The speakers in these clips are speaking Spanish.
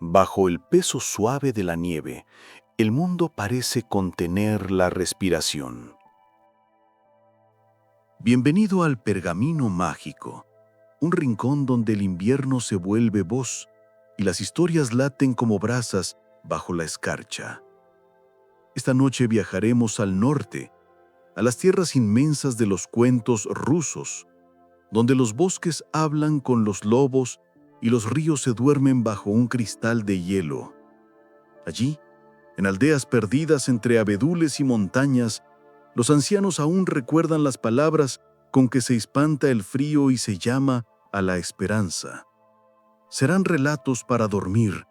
Bajo el peso suave de la nieve, el mundo parece contener la respiración. Bienvenido al Pergamino Mágico, un rincón donde el invierno se vuelve voz y las historias laten como brasas bajo la escarcha. Esta noche viajaremos al norte, a las tierras inmensas de los cuentos rusos, donde los bosques hablan con los lobos y los ríos se duermen bajo un cristal de hielo. Allí, en aldeas perdidas entre abedules y montañas, los ancianos aún recuerdan las palabras con que se espanta el frío y se llama a la esperanza. Serán relatos para dormir,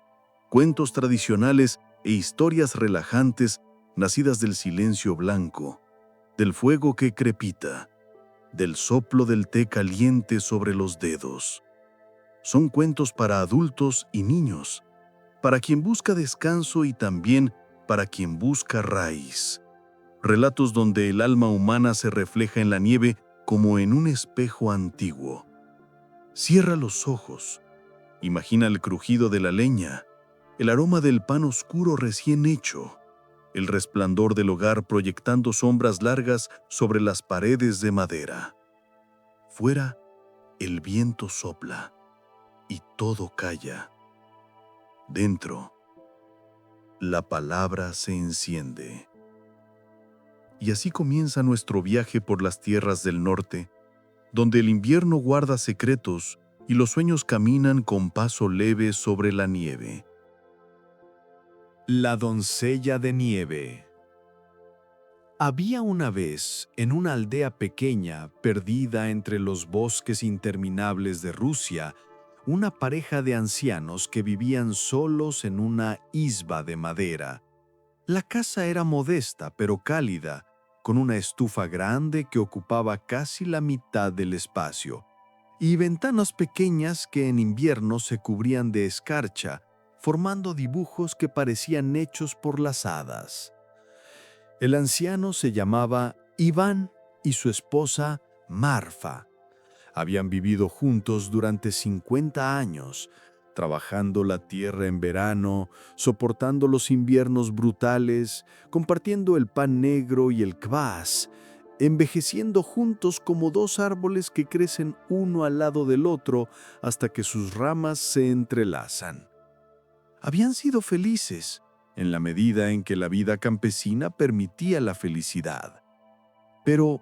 cuentos tradicionales e historias relajantes nacidas del silencio blanco, del fuego que crepita, del soplo del té caliente sobre los dedos. Son cuentos para adultos y niños, para quien busca descanso y también para quien busca raíz. Relatos donde el alma humana se refleja en la nieve como en un espejo antiguo. Cierra los ojos. Imagina el crujido de la leña, el aroma del pan oscuro recién hecho, el resplandor del hogar proyectando sombras largas sobre las paredes de madera. Fuera, el viento sopla y todo calla. Dentro, la palabra se enciende. Y así comienza nuestro viaje por las tierras del norte, donde el invierno guarda secretos y los sueños caminan con paso leve sobre la nieve. La doncella de nieve. Había una vez, en una aldea pequeña, perdida entre los bosques interminables de Rusia, una pareja de ancianos que vivían solos en una isba de madera. La casa era modesta pero cálida, con una estufa grande que ocupaba casi la mitad del espacio, y ventanas pequeñas que en invierno se cubrían de escarcha, formando dibujos que parecían hechos por las hadas. El anciano se llamaba Iván y su esposa Marfa. Habían vivido juntos durante 50 años, trabajando la tierra en verano, soportando los inviernos brutales, compartiendo el pan negro y el kvás, envejeciendo juntos como dos árboles que crecen uno al lado del otro hasta que sus ramas se entrelazan. Habían sido felices, en la medida en que la vida campesina permitía la felicidad. Pero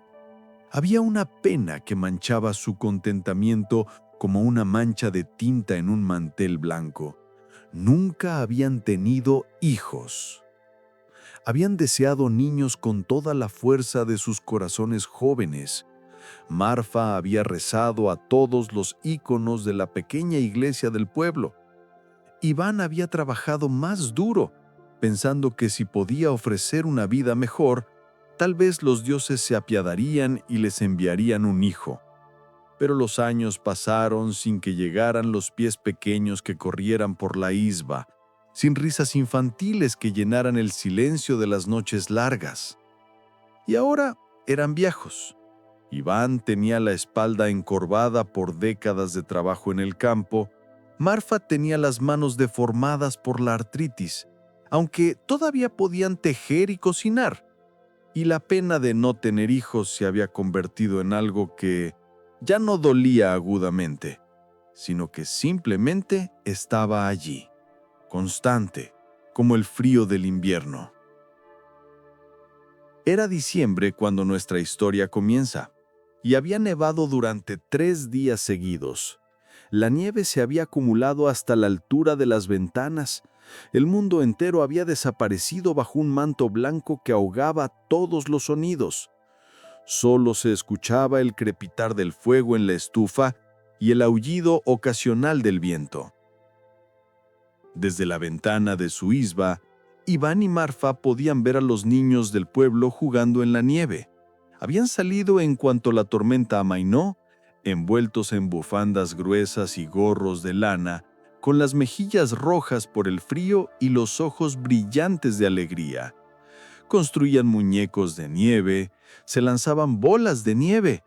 había una pena que manchaba su contentamiento como una mancha de tinta en un mantel blanco. Nunca habían tenido hijos. Habían deseado niños con toda la fuerza de sus corazones jóvenes. Marfa había rezado a todos los íconos de la pequeña iglesia del pueblo. Iván había trabajado más duro, pensando que si podía ofrecer una vida mejor, tal vez los dioses se apiadarían y les enviarían un hijo. Pero los años pasaron sin que llegaran los pies pequeños que corrieran por la isba, sin risas infantiles que llenaran el silencio de las noches largas. Y ahora eran viejos. Iván tenía la espalda encorvada por décadas de trabajo en el campo. Marfa tenía las manos deformadas por la artritis, aunque todavía podían tejer y cocinar. Y la pena de no tener hijos se había convertido en algo que ya no dolía agudamente, sino que simplemente estaba allí, constante, como el frío del invierno. Era diciembre cuando nuestra historia comienza, y había nevado durante 3 días seguidos. La nieve se había acumulado hasta la altura de las ventanas. El mundo entero había desaparecido bajo un manto blanco que ahogaba todos los sonidos. Solo se escuchaba el crepitar del fuego en la estufa y el aullido ocasional del viento. Desde la ventana de su isba, Iván y Marfa podían ver a los niños del pueblo jugando en la nieve. Habían salido en cuanto la tormenta amainó, envueltos en bufandas gruesas y gorros de lana, con las mejillas rojas por el frío y los ojos brillantes de alegría. Construían muñecos de nieve, se lanzaban bolas de nieve,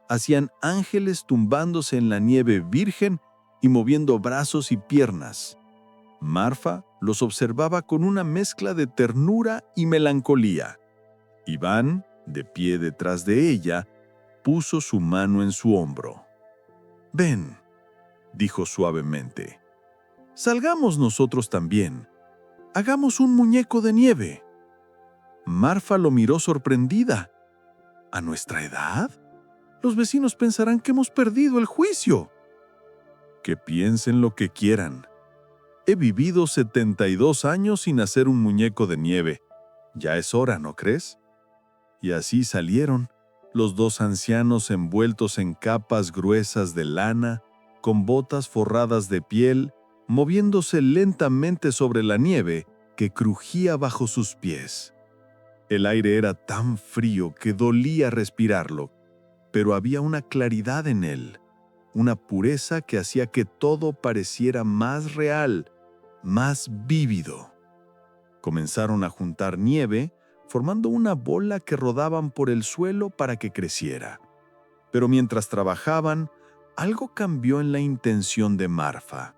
hacían ángeles tumbándose en la nieve virgen y moviendo brazos y piernas. Marfa los observaba con una mezcla de ternura y melancolía. Iván, de pie detrás de ella, puso su mano en su hombro. «Ven», dijo suavemente. «Salgamos nosotros también. Hagamos un muñeco de nieve». Marfa lo miró sorprendida. «¿A nuestra edad? Los vecinos pensarán que hemos perdido el juicio». «Que piensen lo que quieran. He vivido 72 años sin hacer un muñeco de nieve. Ya es hora, ¿no crees?». Y así salieron, los dos ancianos envueltos en capas gruesas de lana, con botas forradas de piel, moviéndose lentamente sobre la nieve que crujía bajo sus pies. El aire era tan frío que dolía respirarlo, pero había una claridad en él, una pureza que hacía que todo pareciera más real, más vívido. Comenzaron a juntar nieve, formando una bola que rodaban por el suelo para que creciera. Pero mientras trabajaban, algo cambió en la intención de Marfa.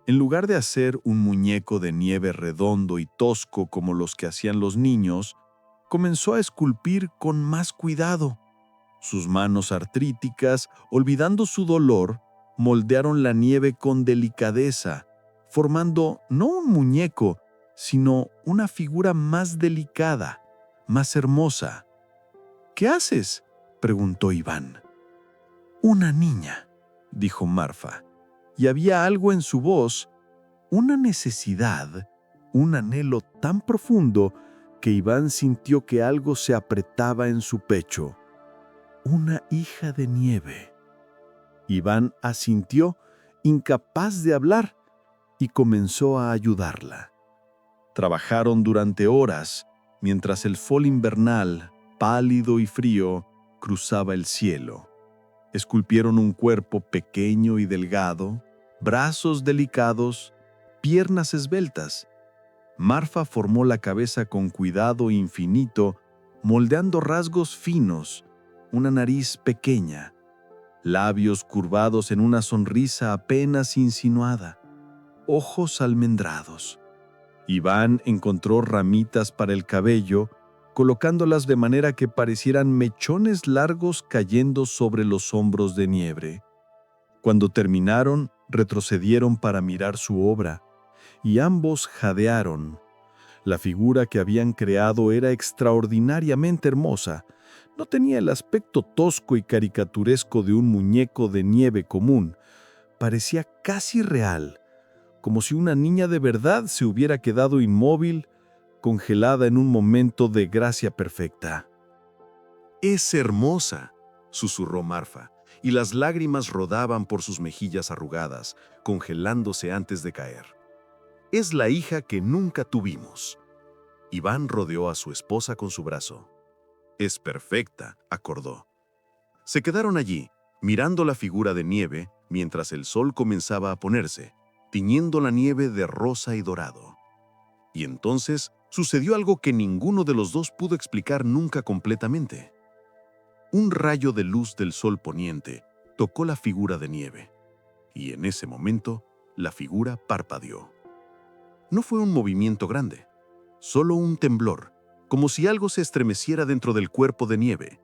En lugar de hacer un muñeco de nieve redondo y tosco como los que hacían los niños, comenzó a esculpir con más cuidado. Sus manos artríticas, olvidando su dolor, moldearon la nieve con delicadeza, formando no un muñeco, sino una figura más delicada, más hermosa. «¿Qué haces?», preguntó Iván. «Una niña», dijo Marfa, y había algo en su voz, una necesidad, un anhelo tan profundo que Iván sintió que algo se apretaba en su pecho. «Una hija de nieve». Iván asintió, incapaz de hablar, y comenzó a ayudarla. Trabajaron durante horas, mientras el sol invernal, pálido y frío, cruzaba el cielo. Esculpieron un cuerpo pequeño y delgado, brazos delicados, piernas esbeltas. Marfa formó la cabeza con cuidado infinito, moldeando rasgos finos, una nariz pequeña, labios curvados en una sonrisa apenas insinuada, ojos almendrados. Iván encontró ramitas para el cabello, colocándolas de manera que parecieran mechones largos cayendo sobre los hombros de Nieve. Cuando terminaron, retrocedieron para mirar su obra, y ambos jadearon. La figura que habían creado era extraordinariamente hermosa. No tenía el aspecto tosco y caricaturesco de un muñeco de nieve común. Parecía casi real, como si una niña de verdad se hubiera quedado inmóvil, congelada en un momento de gracia perfecta. «Es hermosa», susurró Marfa, y las lágrimas rodaban por sus mejillas arrugadas, congelándose antes de caer. «Es la hija que nunca tuvimos». Iván rodeó a su esposa con su brazo. «Es perfecta», acordó. Se quedaron allí, mirando la figura de nieve, mientras el sol comenzaba a ponerse, tiñendo la nieve de rosa y dorado. Y entonces sucedió algo que ninguno de los dos pudo explicar nunca completamente. Un rayo de luz del sol poniente tocó la figura de nieve, y en ese momento la figura parpadeó. No fue un movimiento grande, solo un temblor, como si algo se estremeciera dentro del cuerpo de nieve.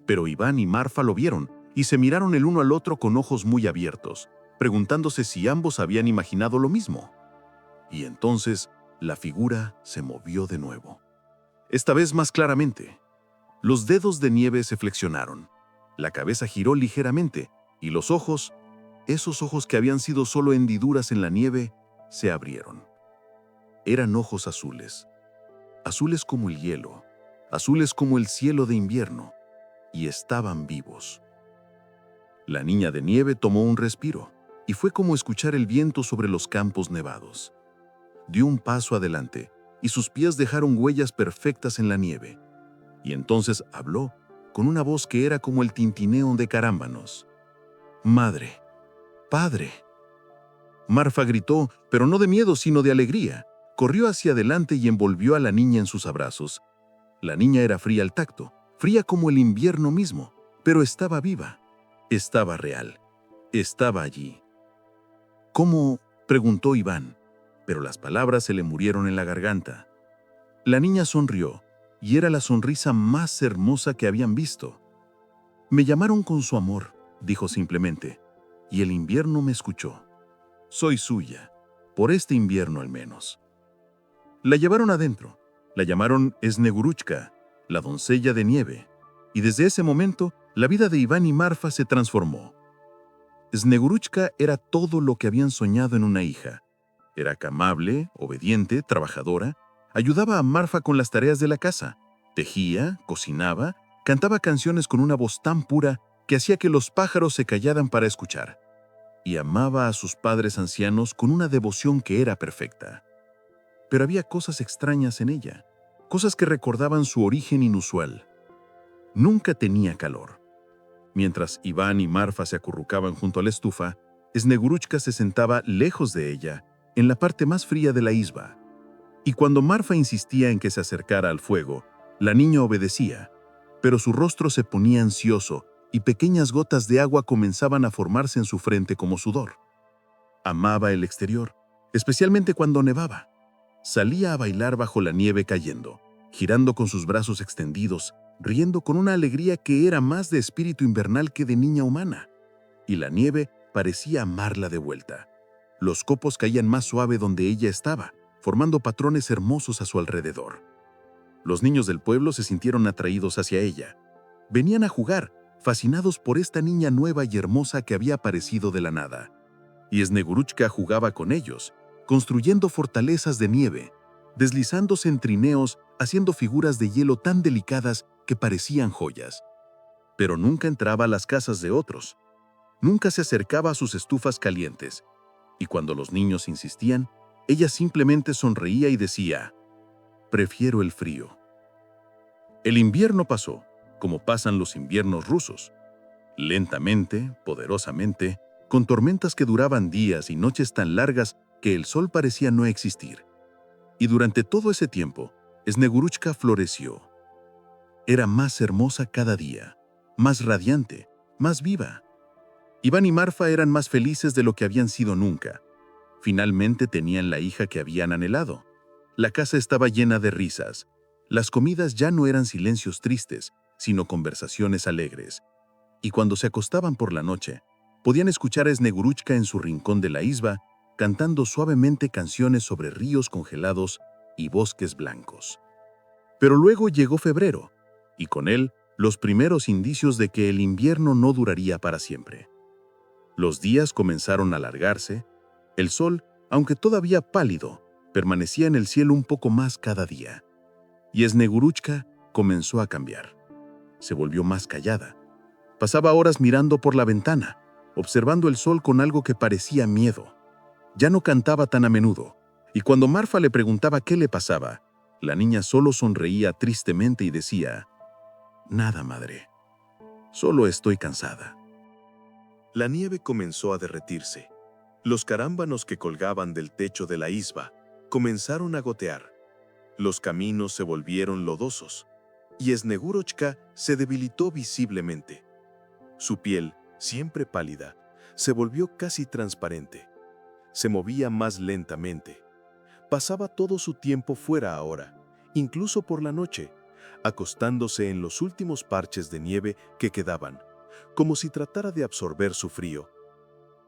Pero Iván y Marfa lo vieron y se miraron el uno al otro con ojos muy abiertos, preguntándose si ambos habían imaginado lo mismo. Y entonces la figura se movió de nuevo. Esta vez más claramente. Los dedos de nieve se flexionaron, la cabeza giró ligeramente y los ojos, esos ojos que habían sido solo hendiduras en la nieve, se abrieron. Eran ojos azules, azules como el hielo, azules como el cielo de invierno, y estaban vivos. La niña de nieve tomó un respiro, y fue como escuchar el viento sobre los campos nevados. Dio un paso adelante, y sus pies dejaron huellas perfectas en la nieve. Y entonces habló, con una voz que era como el tintineo de carámbanos. «Madre, padre». Marfa gritó, pero no de miedo, sino de alegría. Corrió hacia adelante y envolvió a la niña en sus abrazos. La niña era fría al tacto, fría como el invierno mismo, pero estaba viva. Estaba real. Estaba allí. «¿Cómo?», preguntó Iván. pero las palabras se le murieron en la garganta. La niña sonrió, y era la sonrisa más hermosa que habían visto. Me llamaron con su amor, dijo simplemente, y el invierno me escuchó. Soy suya, por este invierno al menos. La llevaron adentro. La llamaron Sneguruchka, la doncella de nieve, y desde ese momento la vida de Iván y Marfa se transformó. Sneguruchka era todo lo que habían soñado en una hija. Era amable, obediente, trabajadora, ayudaba a Marfa con las tareas de la casa, tejía, cocinaba, cantaba canciones con una voz tan pura que hacía que los pájaros se callaran para escuchar, y amaba a sus padres ancianos con una devoción que era perfecta. Pero había cosas extrañas en ella, cosas que recordaban su origen inusual. Nunca tenía calor. Mientras Iván y Marfa se acurrucaban junto a la estufa, Sneguruchka se sentaba lejos de ella, en la parte más fría de la isba. Y cuando Marfa insistía en que se acercara al fuego, la niña obedecía, pero su rostro se ponía ansioso y pequeñas gotas de agua comenzaban a formarse en su frente como sudor. Amaba el exterior, especialmente cuando nevaba. Salía a bailar bajo la nieve cayendo, girando con sus brazos extendidos, riendo con una alegría que era más de espíritu invernal que de niña humana. Y la nieve parecía amarla de vuelta. Los copos caían más suave donde ella estaba, formando patrones hermosos a su alrededor. Los niños del pueblo se sintieron atraídos hacia ella. Venían a jugar, fascinados por esta niña nueva y hermosa que había aparecido de la nada. Y Sneguruchka jugaba con ellos, construyendo fortalezas de nieve, deslizándose en trineos, haciendo figuras de hielo tan delicadas que parecían joyas. Pero nunca entraba a las casas de otros. Nunca se acercaba a sus estufas calientes. Y cuando los niños insistían, ella simplemente sonreía y decía: «Prefiero el frío». El invierno pasó, como pasan los inviernos rusos. Lentamente, poderosamente, con tormentas que duraban días y noches tan largas que el sol parecía no existir. Y durante todo ese tiempo, Sneguruchka floreció. Era más hermosa cada día, más radiante, más viva. Iván y Marfa eran más felices de lo que habían sido nunca. Finalmente tenían la hija que habían anhelado. La casa estaba llena de risas. Las comidas ya no eran silencios tristes, sino conversaciones alegres. Y cuando se acostaban por la noche, podían escuchar a Sneguruchka en su rincón de la isba, cantando suavemente canciones sobre ríos congelados y bosques blancos. Pero luego llegó febrero, y con él los primeros indicios de que el invierno no duraría para siempre. Los días comenzaron a alargarse. El sol, aunque todavía pálido, permanecía en el cielo un poco más cada día. Y Sneguruchka comenzó a cambiar. Se volvió más callada. Pasaba horas mirando por la ventana, observando el sol con algo que parecía miedo. Ya no cantaba tan a menudo, y cuando Marfa le preguntaba qué le pasaba, la niña solo sonreía tristemente y decía: «Nada, madre. Solo estoy cansada». La nieve comenzó a derretirse. Los carámbanos que colgaban del techo de la isba comenzaron a gotear. Los caminos se volvieron lodosos, y Sneguruchka se debilitó visiblemente. Su piel, siempre pálida, se volvió casi transparente. Se movía más lentamente. Pasaba todo su tiempo fuera ahora, incluso por la noche, acostándose en los últimos parches de nieve que quedaban, como si tratara de absorber su frío.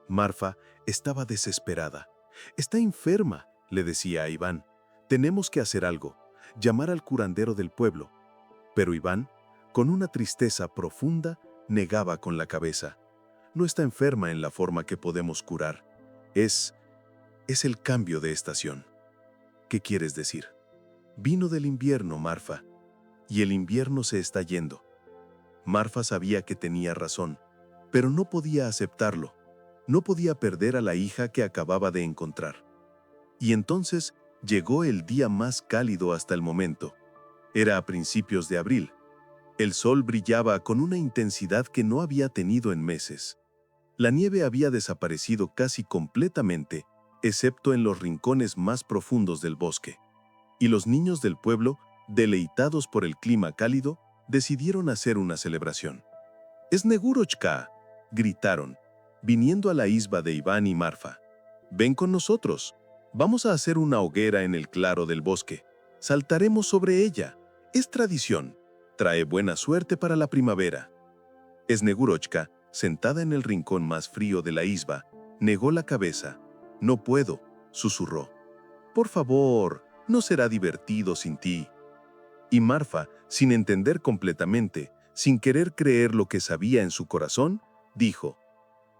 Marfa estaba desesperada. «Está enferma», le decía a Iván. «Tenemos que hacer algo, llamar al curandero del pueblo». Pero Iván, con una tristeza profunda, negaba con la cabeza. «No está enferma en la forma que podemos curar. Es el cambio de estación». «¿Qué quieres decir?» «Vino del invierno, Marfa, y el invierno se está yendo». Marfa sabía que tenía razón, pero no podía aceptarlo. No podía perder a la hija que acababa de encontrar. Y entonces llegó el día más cálido hasta el momento. Era a principios de abril. El sol brillaba con una intensidad que no había tenido en meses. La nieve había desaparecido casi completamente, excepto en los rincones más profundos del bosque. Y los niños del pueblo, deleitados por el clima cálido, decidieron hacer una celebración. «Sneguruchka», gritaron, viniendo a la isba de Iván y Marfa. «Ven con nosotros. Vamos a hacer una hoguera en el claro del bosque. Saltaremos sobre ella. Es tradición. Trae buena suerte para la primavera. Snegurochka, sentada en el rincón más frío de la isba, negó la cabeza. No puedo, susurró. Por favor, no será divertido sin ti. Y Marfa, sin entender completamente, sin querer creer lo que sabía en su corazón, dijo: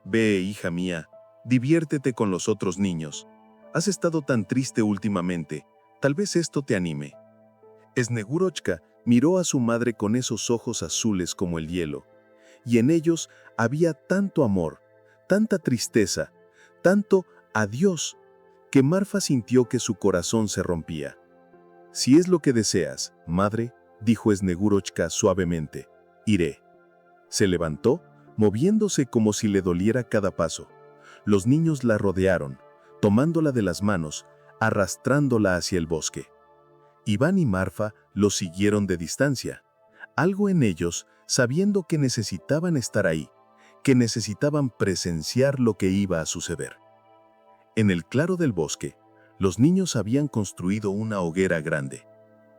Ve, hija mía, diviértete con los otros niños. Has estado tan triste últimamente, tal vez esto te anime. Snegurochka miró a su madre con esos ojos azules como el hielo, y en ellos había tanto amor, tanta tristeza, tanto adiós, que Marfa sintió que su corazón se rompía. Si es lo que deseas, madre, dijo Snegurochka suavemente, iré. Se levantó, moviéndose como si le doliera cada paso. Los niños la rodearon, tomándola de las manos, arrastrándola hacia el bosque. Iván y Marfa los siguieron de distancia. Algo en ellos, sabiendo que necesitaban estar ahí, que necesitaban presenciar lo que iba a suceder. En el claro del bosque, los niños habían construido una hoguera grande.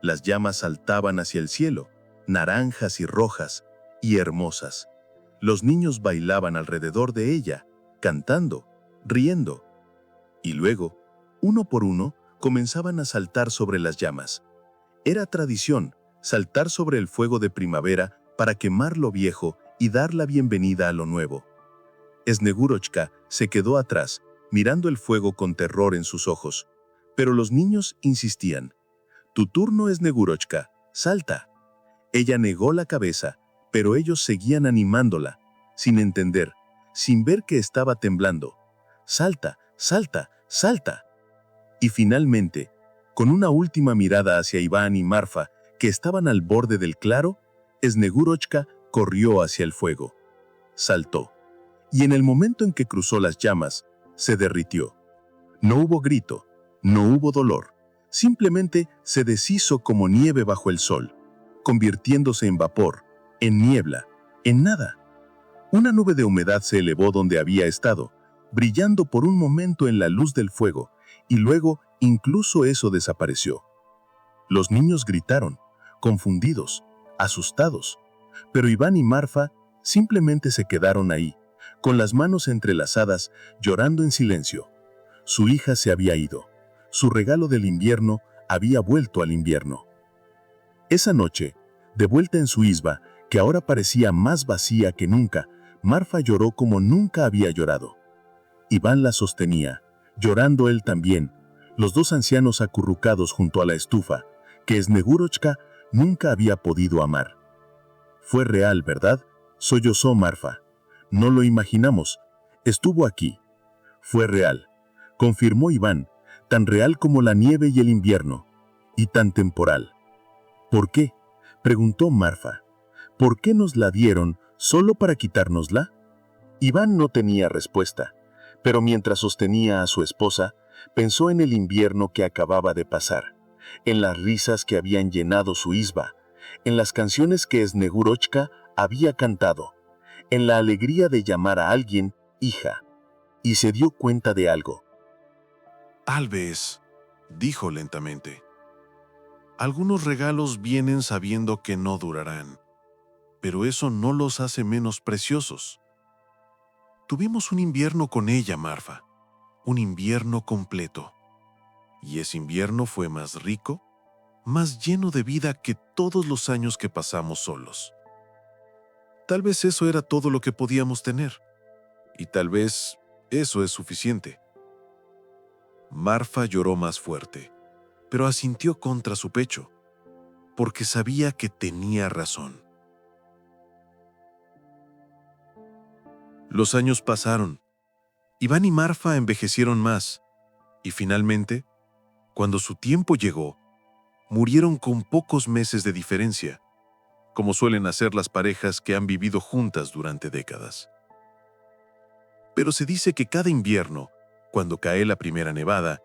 Las llamas saltaban hacia el cielo, naranjas y rojas, y hermosas. Los niños bailaban alrededor de ella, cantando, riendo. Y luego, uno por uno, comenzaban a saltar sobre las llamas. Era tradición saltar sobre el fuego de primavera para quemar lo viejo y dar la bienvenida a lo nuevo. Snegurochka se quedó atrás, mirando el fuego con terror en sus ojos. Pero los niños insistían. Tu turno, Snegurochka, salta. Ella negó la cabeza, pero ellos seguían animándola, sin entender, sin ver que estaba temblando. Salta, salta, salta. Y finalmente, con una última mirada hacia Iván y Marfa, que estaban al borde del claro, Snegurochka corrió hacia el fuego. Saltó. Y en el momento en que cruzó las llamas, se derritió. No hubo grito, no hubo dolor. Simplemente se deshizo como nieve bajo el sol, convirtiéndose en vapor, en niebla, en nada. Una nube de humedad se elevó donde había estado, brillando por un momento en la luz del fuego, y luego incluso eso desapareció. Los niños gritaron, confundidos, asustados, pero Iván y Marfa simplemente se quedaron ahí, con las manos entrelazadas, llorando en silencio. Su hija se había ido. Su regalo del invierno había vuelto al invierno. Esa noche, de vuelta en su isba, que ahora parecía más vacía que nunca, Marfa lloró como nunca había llorado. Iván la sostenía, llorando él también, los dos ancianos acurrucados junto a la estufa, que Snegurochka nunca había podido amar. Fue real, ¿verdad? Sollozó Marfa. No lo imaginamos. Estuvo aquí. Fue real, confirmó Iván, tan real como la nieve y el invierno, y tan temporal. ¿Por qué?, preguntó Marfa. ¿Por qué nos la dieron solo para quitárnosla? Iván no tenía respuesta, pero mientras sostenía a su esposa, pensó en el invierno que acababa de pasar, en las risas que habían llenado su isba, en las canciones que Snegurochka había cantado, en la alegría de llamar a alguien hija, y se dio cuenta de algo. Tal vez, dijo lentamente, algunos regalos vienen sabiendo que no durarán, pero eso no los hace menos preciosos. Tuvimos un invierno con ella, Marfa, un invierno completo. Y ese invierno fue más rico, más lleno de vida que todos los años que pasamos solos. Tal vez eso era todo lo que podíamos tener, y tal vez eso es suficiente. Marfa lloró más fuerte, pero asintió contra su pecho, porque sabía que tenía razón. Los años pasaron. Iván y Marfa envejecieron más, y finalmente, cuando su tiempo llegó, murieron con pocos meses de diferencia, como suelen hacer las parejas que han vivido juntas durante décadas. Pero se dice que cada invierno, cuando cae la primera nevada,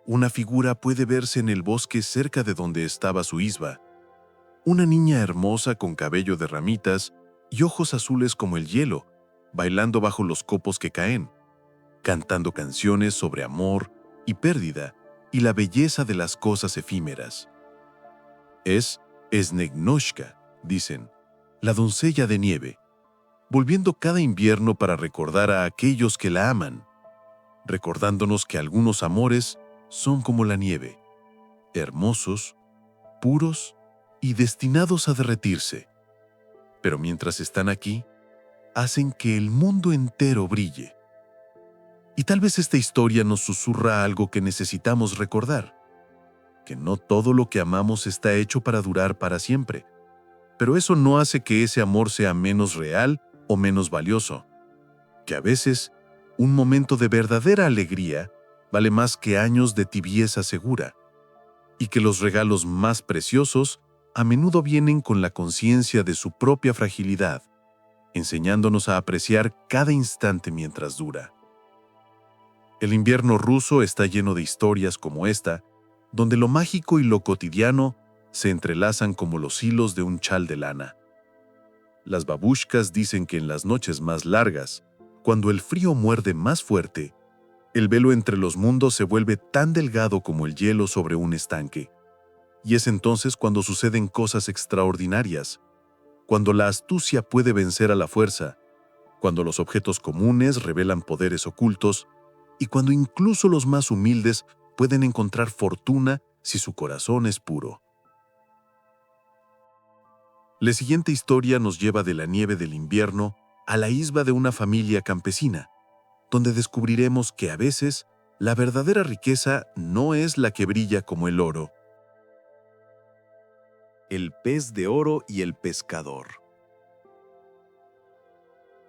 una figura puede verse en el bosque cerca de donde estaba su isba. Una niña hermosa con cabello de ramitas y ojos azules como el hielo, bailando bajo los copos que caen, cantando canciones sobre amor, y pérdida y la belleza de las cosas efímeras. Es Snegnoshka, dicen, la doncella de nieve, volviendo cada invierno para recordar a aquellos que la aman, recordándonos que algunos amores son como la nieve, hermosos, puros y destinados a derretirse. Pero mientras están aquí, hacen que el mundo entero brille. Y tal vez esta historia nos susurra algo que necesitamos recordar, que no todo lo que amamos está hecho para durar para siempre, pero eso no hace que ese amor sea menos real o menos valioso, que a veces un momento de verdadera alegría vale más que años de tibieza segura, y que los regalos más preciosos a menudo vienen con la conciencia de su propia fragilidad, enseñándonos a apreciar cada instante mientras dura. El invierno ruso está lleno de historias como esta, donde lo mágico y lo cotidiano se entrelazan como los hilos de un chal de lana. Las babushkas dicen que en las noches más largas, cuando el frío muerde más fuerte, el velo entre los mundos se vuelve tan delgado como el hielo sobre un estanque. Y es entonces cuando suceden cosas extraordinarias, cuando la astucia puede vencer a la fuerza, cuando los objetos comunes revelan poderes ocultos, y cuando incluso los más humildes pueden encontrar fortuna si su corazón es puro. La siguiente historia nos lleva de la nieve del invierno a la isba de una familia campesina, donde descubriremos que a veces la verdadera riqueza no es la que brilla como el oro. El pez de oro y el pescador.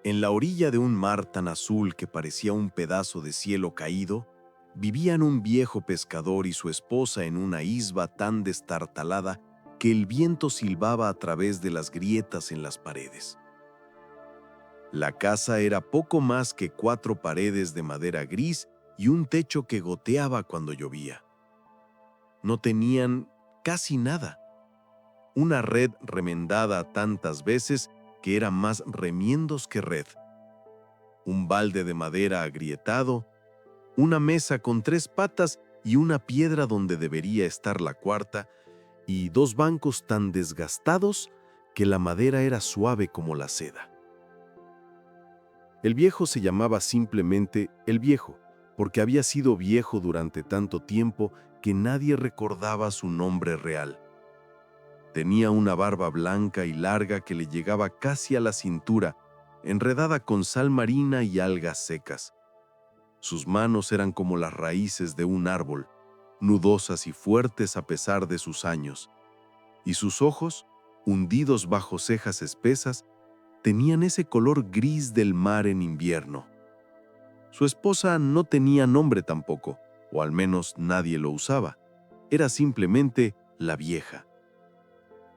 En la orilla de un mar tan azul que parecía un pedazo de cielo caído, vivían un viejo pescador y su esposa en una isba tan destartalada que el viento silbaba a través de las grietas en las paredes. La casa era poco más que 4 paredes de madera gris y un techo que goteaba cuando llovía. No tenían casi nada. Una red remendada tantas veces que era más remiendos que red. Un balde de madera agrietado, una mesa con 3 patas y una piedra donde debería estar la cuarta, y 2 bancos tan desgastados que la madera era suave como la seda. El viejo se llamaba simplemente el viejo, porque había sido viejo durante tanto tiempo que nadie recordaba su nombre real. Tenía una barba blanca y larga que le llegaba casi a la cintura, enredada con sal marina y algas secas. Sus manos eran como las raíces de un árbol, nudosas y fuertes a pesar de sus años, y sus ojos, hundidos bajo cejas espesas, tenían ese color gris del mar en invierno. Su esposa no tenía nombre tampoco, o al menos nadie lo usaba. Era simplemente la vieja.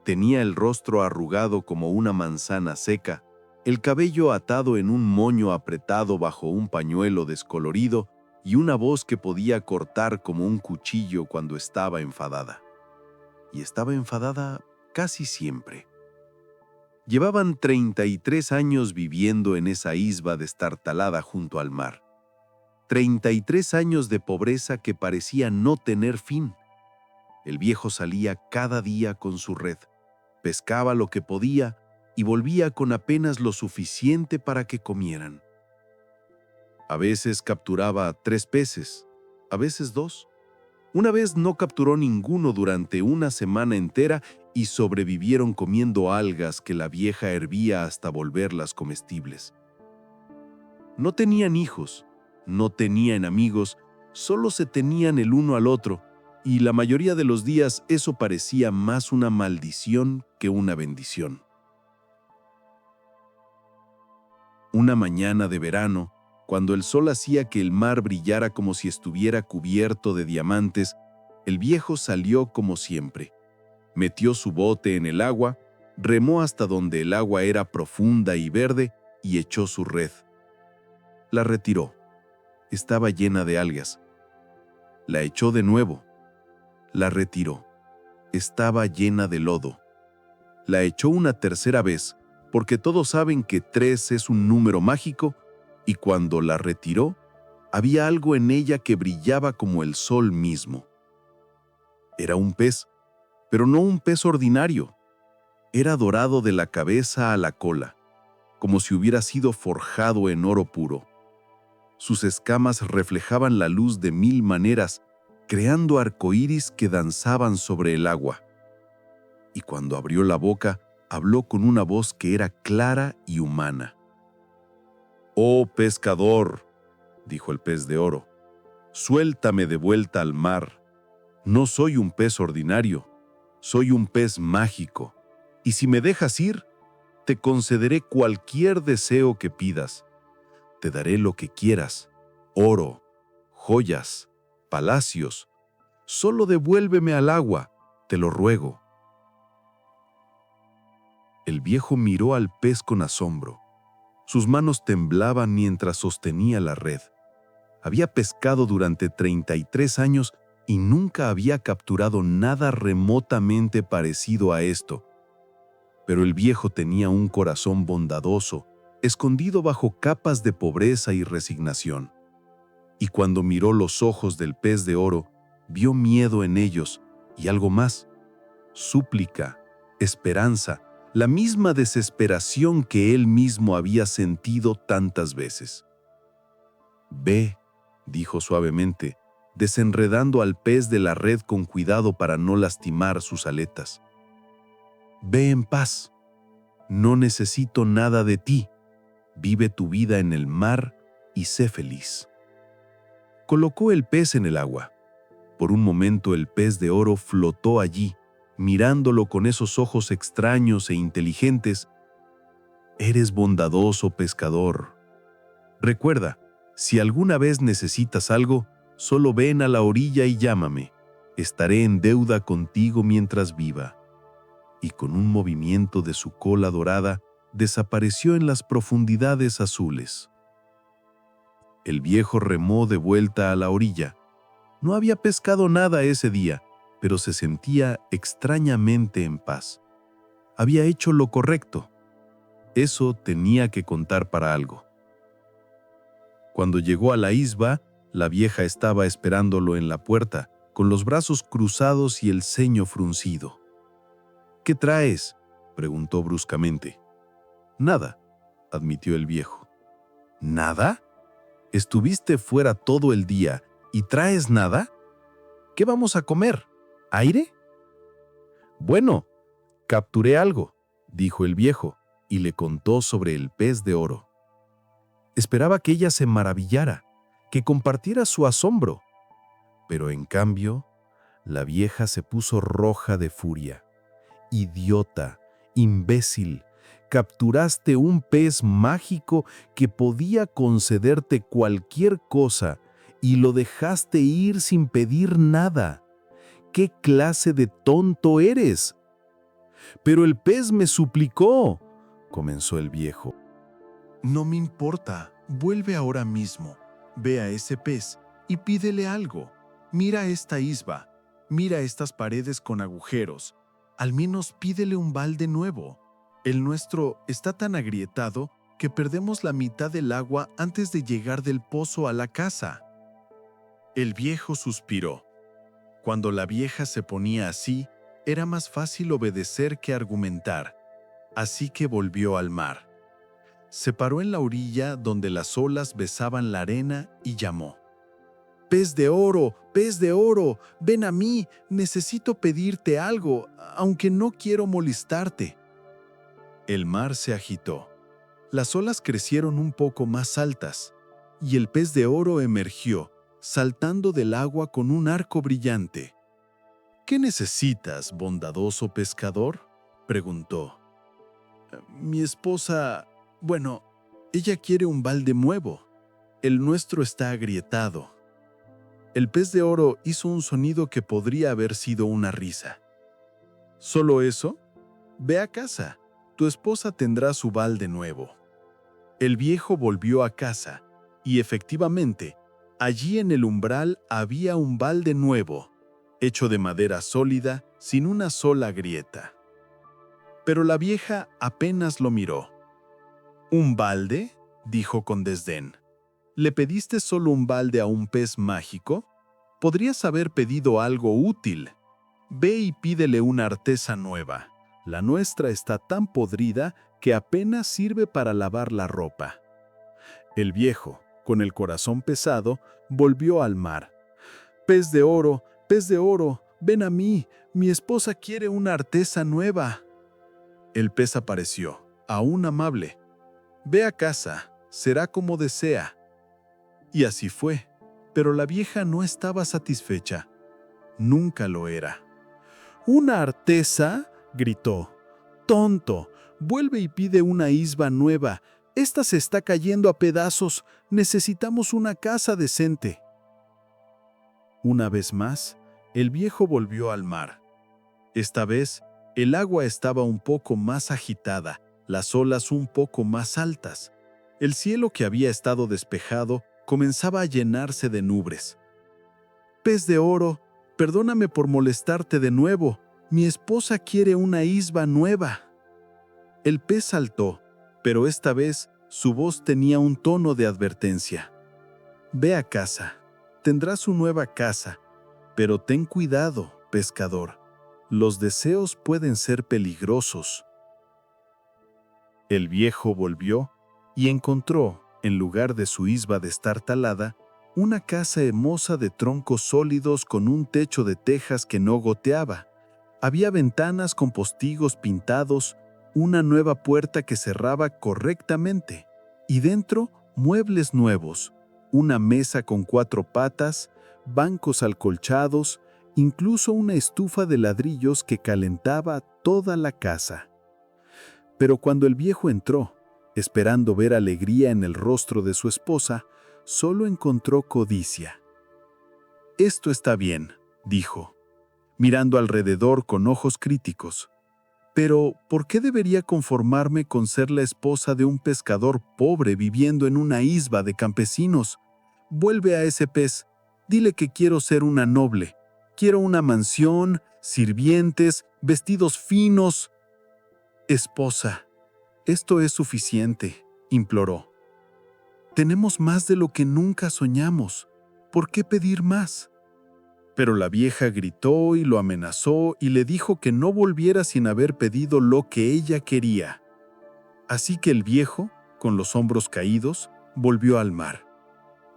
Tenía el rostro arrugado como una manzana seca, el cabello atado en un moño apretado bajo un pañuelo descolorido y una voz que podía cortar como un cuchillo cuando estaba enfadada. Y estaba enfadada casi siempre. Llevaban 33 años viviendo en esa isba destartalada junto al mar. 33 años de pobreza que parecía no tener fin. El viejo salía cada día con su red, pescaba lo que podía y volvía con apenas lo suficiente para que comieran. A veces capturaba 3 peces, a veces 2. Una vez no capturó ninguno durante una semana entera y sobrevivieron comiendo algas que la vieja hervía hasta volverlas comestibles. No tenían hijos, no tenían amigos, solo se tenían el uno al otro, y la mayoría de los días eso parecía más una maldición que una bendición. Una mañana de verano, cuando el sol hacía que el mar brillara como si estuviera cubierto de diamantes, el viejo salió como siempre. Metió su bote en el agua, remó hasta donde el agua era profunda y verde y echó su red. La retiró. Estaba llena de algas. La echó de nuevo. La retiró. Estaba llena de lodo. La echó una tercera vez, porque todos saben que 3 es un número mágico, y cuando la retiró, Había algo en ella que brillaba como el sol mismo. Era un pez, pero no un pez ordinario. Era dorado de la cabeza a la cola, como si hubiera sido forjado en oro puro. Sus escamas reflejaban la luz de 1000 maneras, creando arcoíris que danzaban sobre el agua. Y cuando abrió la boca, habló con una voz que era clara y humana. «Oh pescador», dijo el pez de oro, «suéltame de vuelta al mar. No soy un pez ordinario, soy un pez mágico, y si me dejas ir, te concederé cualquier deseo que pidas. Te daré lo que quieras, oro, joyas, palacios. Solo devuélveme al agua, te lo ruego». El viejo miró al pez con asombro. Sus manos temblaban mientras sostenía la red. Había pescado durante 33 años y nunca había capturado nada remotamente parecido a esto. Pero el viejo tenía un corazón bondadoso, escondido bajo capas de pobreza y resignación. Y cuando miró los ojos del pez de oro, vio miedo en ellos y algo más: súplica, esperanza, la misma desesperación que él mismo había sentido tantas veces. «Ve», dijo suavemente, desenredando al pez de la red con cuidado para no lastimar sus aletas. «Ve en paz. No necesito nada de ti. Vive tu vida en el mar y sé feliz». Colocó el pez en el agua. Por un momento el pez de oro flotó allí, mirándolo con esos ojos extraños e inteligentes. «Eres bondadoso, pescador. Recuerda, si alguna vez necesitas algo, solo ven a la orilla y llámame. Estaré en deuda contigo mientras viva». Y con un movimiento de su cola dorada, desapareció en las profundidades azules. El viejo remó de vuelta a la orilla. No había pescado nada ese día, pero se sentía extrañamente en paz. Había hecho lo correcto. Eso tenía que contar para algo. Cuando llegó a la isba, la vieja estaba esperándolo en la puerta, con los brazos cruzados y el ceño fruncido. «¿Qué traes?», preguntó bruscamente. «Nada», admitió el viejo. «¿Nada? ¿Estuviste fuera todo el día y traes nada? ¿Qué vamos a comer? ¿Aire?». «Bueno, capturé algo», dijo el viejo, y le contó sobre el pez de oro. Esperaba que ella se maravillara, que compartiera su asombro. Pero en cambio, la vieja se puso roja de furia. «Idiota, imbécil, capturaste un pez mágico que podía concederte cualquier cosa y lo dejaste ir sin pedir nada. ¿Qué clase de tonto eres?». «Pero el pez me suplicó», comenzó el viejo. «No me importa, vuelve ahora mismo. Ve a ese pez y pídele algo. Mira esta isba, mira estas paredes con agujeros. Al menos pídele un balde nuevo. El nuestro está tan agrietado que perdemos la mitad del agua antes de llegar del pozo a la casa». El viejo suspiró. Cuando la vieja se ponía así, era más fácil obedecer que argumentar. Así que volvió al mar. Se paró en la orilla donde las olas besaban la arena y llamó. «Pez de oro, ven a mí, necesito pedirte algo, aunque no quiero molestarte». El mar se agitó. Las olas crecieron un poco más altas, y el pez de oro emergió, saltando del agua con un arco brillante. «¿Qué necesitas, bondadoso pescador?», preguntó. «Mi esposa, bueno, ella quiere un balde nuevo. El nuestro está agrietado». El pez de oro hizo un sonido que podría haber sido una risa. «¿Solo eso? Ve a casa. Tu esposa tendrá su balde nuevo». El viejo volvió a casa, y efectivamente, allí en el umbral había un balde nuevo, hecho de madera sólida, sin una sola grieta. Pero la vieja apenas lo miró. «¿Un balde?», dijo con desdén. ¿Le pediste solo un balde a un pez mágico? Podrías haber pedido algo útil. Ve y pídele una artesa nueva. La nuestra está tan podrida que apenas sirve para lavar la ropa. El viejo, con el corazón pesado, volvió al mar. Pez de oro, ven a mí, mi esposa quiere una artesa nueva. El pez apareció, aún amable. Ve a casa, será como desea. Y así fue, pero la vieja no estaba satisfecha. Nunca lo era. ¿Una artesa?, gritó. ¡Tonto! Vuelve y pide una isba nueva. Esta se está cayendo a pedazos. Necesitamos una casa decente. Una vez más, el viejo volvió al mar. Esta vez, el agua estaba un poco más agitada, las olas un poco más altas. El cielo que había estado despejado comenzaba a llenarse de nubes. Pez de oro, perdóname por molestarte de nuevo. Mi esposa quiere una isba nueva. El pez saltó, pero esta vez su voz tenía un tono de advertencia. Ve a casa, tendrás una nueva casa, pero ten cuidado, pescador. Los deseos pueden ser peligrosos. El viejo volvió y encontró, en lugar de su isba destartalada, una casa hermosa de troncos sólidos con un techo de tejas que no goteaba. Había ventanas con postigos pintados, una nueva puerta que cerraba correctamente, y dentro muebles nuevos, una mesa con 4 patas, bancos acolchados, incluso una estufa de ladrillos que calentaba toda la casa. Pero cuando el viejo entró, esperando ver alegría en el rostro de su esposa, solo encontró codicia. «Esto está bien», dijo, mirando alrededor con ojos críticos. «Pero, ¿por qué debería conformarme con ser la esposa de un pescador pobre viviendo en una isba de campesinos? Vuelve a ese pez, dile que quiero ser una noble. Quiero una mansión, sirvientes, vestidos finos». «Esposa, esto es suficiente», imploró. «Tenemos más de lo que nunca soñamos. ¿Por qué pedir más?». Pero la vieja gritó y lo amenazó y le dijo que no volviera sin haber pedido lo que ella quería. Así que el viejo, con los hombros caídos, volvió al mar.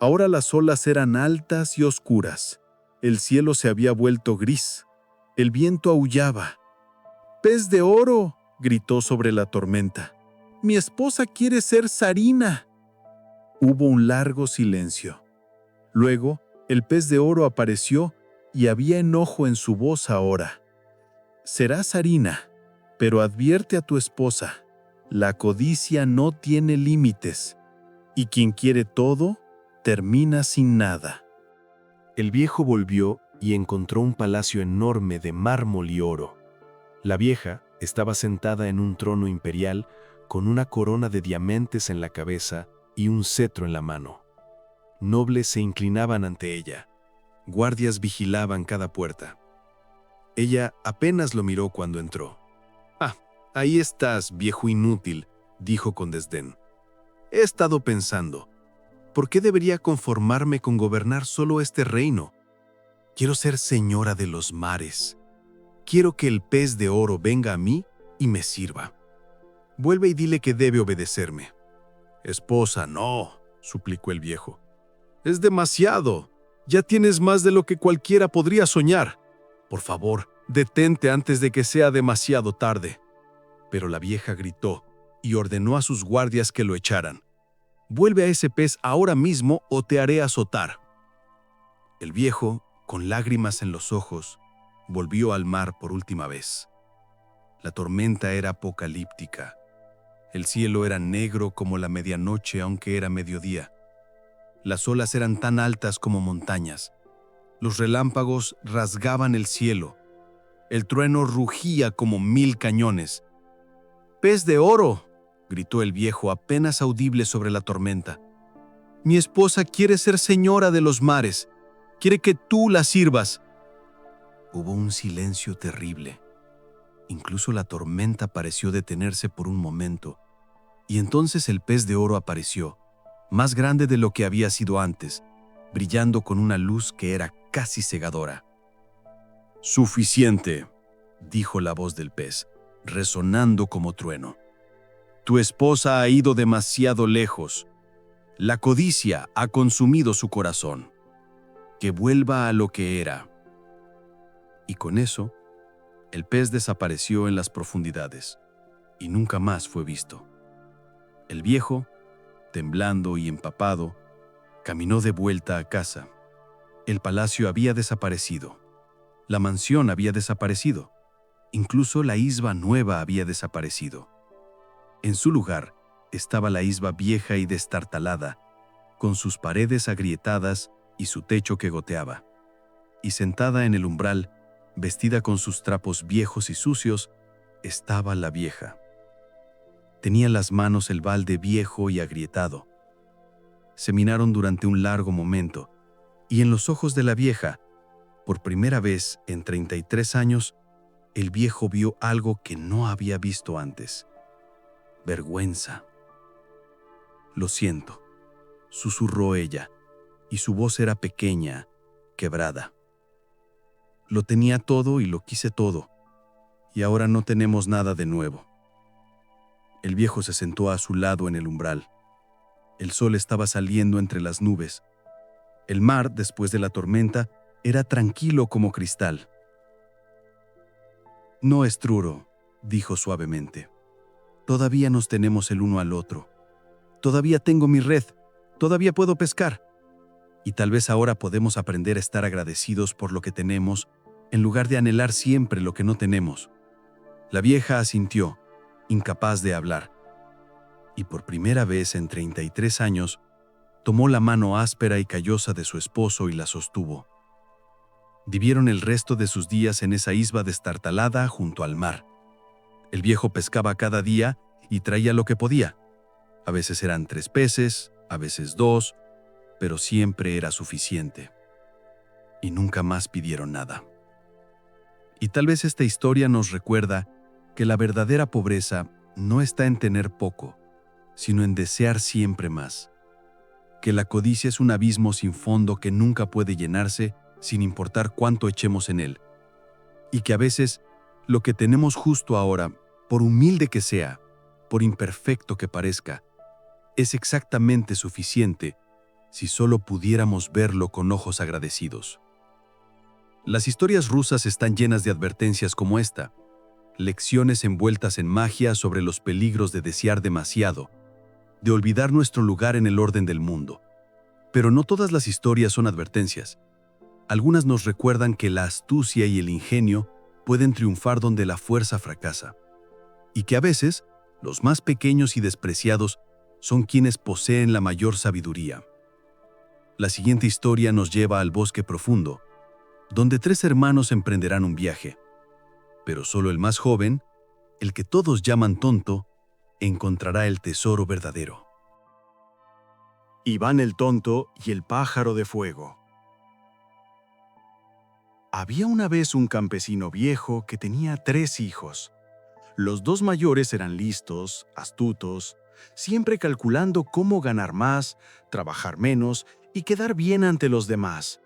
Ahora las olas eran altas y oscuras. El cielo se había vuelto gris. El viento aullaba. «¡Pez de oro!», gritó sobre la tormenta. «Mi esposa quiere ser Sarina». Hubo un largo silencio. Luego, el pez de oro apareció y había enojo en su voz ahora. «Serás Sarina, pero advierte a tu esposa, la codicia no tiene límites, y quien quiere todo, termina sin nada». El viejo volvió y encontró un palacio enorme de mármol y oro. La vieja estaba sentada en un trono imperial con una corona de diamantes en la cabeza y un cetro en la mano. Nobles se inclinaban ante ella. Guardias vigilaban cada puerta. Ella apenas lo miró cuando entró. «Ah, ahí estás, viejo inútil», dijo con desdén. «He estado pensando, ¿por qué debería conformarme con gobernar solo este reino? Quiero ser señora de los mares. Quiero que el pez de oro venga a mí y me sirva. Vuelve y dile que debe obedecerme». «Esposa, no», suplicó el viejo. «Es demasiado. Ya tienes más de lo que cualquiera podría soñar. Por favor, detente antes de que sea demasiado tarde». Pero la vieja gritó y ordenó a sus guardias que lo echaran. «Vuelve a ese pez ahora mismo o te haré azotar». El viejo, con lágrimas en los ojos, volvió al mar por última vez. La tormenta era apocalíptica. El cielo era negro como la medianoche, aunque era mediodía. Las olas eran tan altas como montañas. Los relámpagos rasgaban el cielo. El trueno rugía como 1000 cañones. «¡Pez de oro!», gritó el viejo apenas audible sobre la tormenta. «Mi esposa quiere ser señora de los mares. Quiere que tú la sirvas». Hubo un silencio terrible. Incluso la tormenta pareció detenerse por un momento. Y entonces el pez de oro apareció, más grande de lo que había sido antes, brillando con una luz que era casi cegadora. «Suficiente», dijo la voz del pez, resonando como trueno. «Tu esposa ha ido demasiado lejos. La codicia ha consumido su corazón. Que vuelva a lo que era». Y con eso, el pez desapareció en las profundidades y nunca más fue visto. El viejo, temblando y empapado, caminó de vuelta a casa. El palacio había desaparecido. La mansión había desaparecido. Incluso la isba nueva había desaparecido. En su lugar estaba la isba vieja y destartalada, con sus paredes agrietadas y su techo que goteaba. Y sentada en el umbral, vestida con sus trapos viejos y sucios, estaba la vieja. Tenía en las manos el balde viejo y agrietado. Se miraron durante un largo momento, y en los ojos de la vieja, por primera vez en 33 años, el viejo vio algo que no había visto antes. Vergüenza. «Lo siento», susurró ella, y su voz era pequeña, quebrada. «Lo tenía todo y lo quise todo, y ahora no tenemos nada de nuevo». El viejo se sentó a su lado en el umbral. El sol estaba saliendo entre las nubes. El mar, después de la tormenta, era tranquilo como cristal. «No es Truro», dijo suavemente. «Todavía nos tenemos el uno al otro. Todavía tengo mi red. Todavía puedo pescar. Y tal vez ahora podemos aprender a estar agradecidos por lo que tenemos, en lugar de anhelar siempre lo que no tenemos». La vieja asintió, incapaz de hablar. Y por primera vez en 33 años, tomó la mano áspera y callosa de su esposo y la sostuvo. Vivieron el resto de sus días en esa isba destartalada junto al mar. El viejo pescaba cada día y traía lo que podía. A veces eran 3 peces, a veces 2, pero siempre era suficiente. Y nunca más pidieron nada. Y tal vez esta historia nos recuerda que la verdadera pobreza no está en tener poco, sino en desear siempre más. Que la codicia es un abismo sin fondo que nunca puede llenarse sin importar cuánto echemos en él. Y que a veces lo que tenemos justo ahora, por humilde que sea, por imperfecto que parezca, es exactamente suficiente si solo pudiéramos verlo con ojos agradecidos. Las historias rusas están llenas de advertencias como esta, lecciones envueltas en magia sobre los peligros de desear demasiado, de olvidar nuestro lugar en el orden del mundo. Pero no todas las historias son advertencias. Algunas nos recuerdan que la astucia y el ingenio pueden triunfar donde la fuerza fracasa, y que a veces los más pequeños y despreciados son quienes poseen la mayor sabiduría. La siguiente historia nos lleva al bosque profundo, donde 3 hermanos emprenderán un viaje. Pero solo el más joven, el que todos llaman tonto, encontrará el tesoro verdadero. Iván el Tonto y el pájaro de fuego. Había una vez un campesino viejo que tenía 3 hijos. Los 2 mayores eran listos, astutos, siempre calculando cómo ganar más, trabajar menos y quedar bien ante los demás.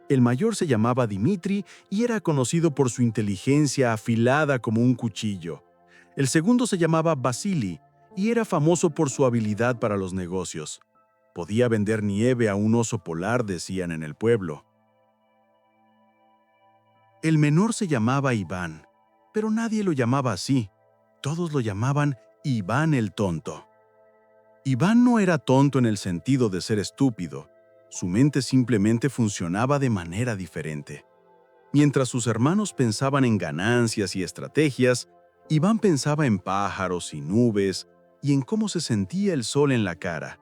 El mayor se llamaba Dimitri y era conocido por su inteligencia afilada como un cuchillo. El segundo se llamaba Vasili y era famoso por su habilidad para los negocios. Podía vender nieve a un oso polar, decían en el pueblo. El menor se llamaba Iván, pero nadie lo llamaba así. Todos lo llamaban Iván el Tonto. Iván no era tonto en el sentido de ser estúpido. Su mente simplemente funcionaba de manera diferente. Mientras sus hermanos pensaban en ganancias y estrategias, Iván pensaba en pájaros y nubes y en cómo se sentía el sol en la cara.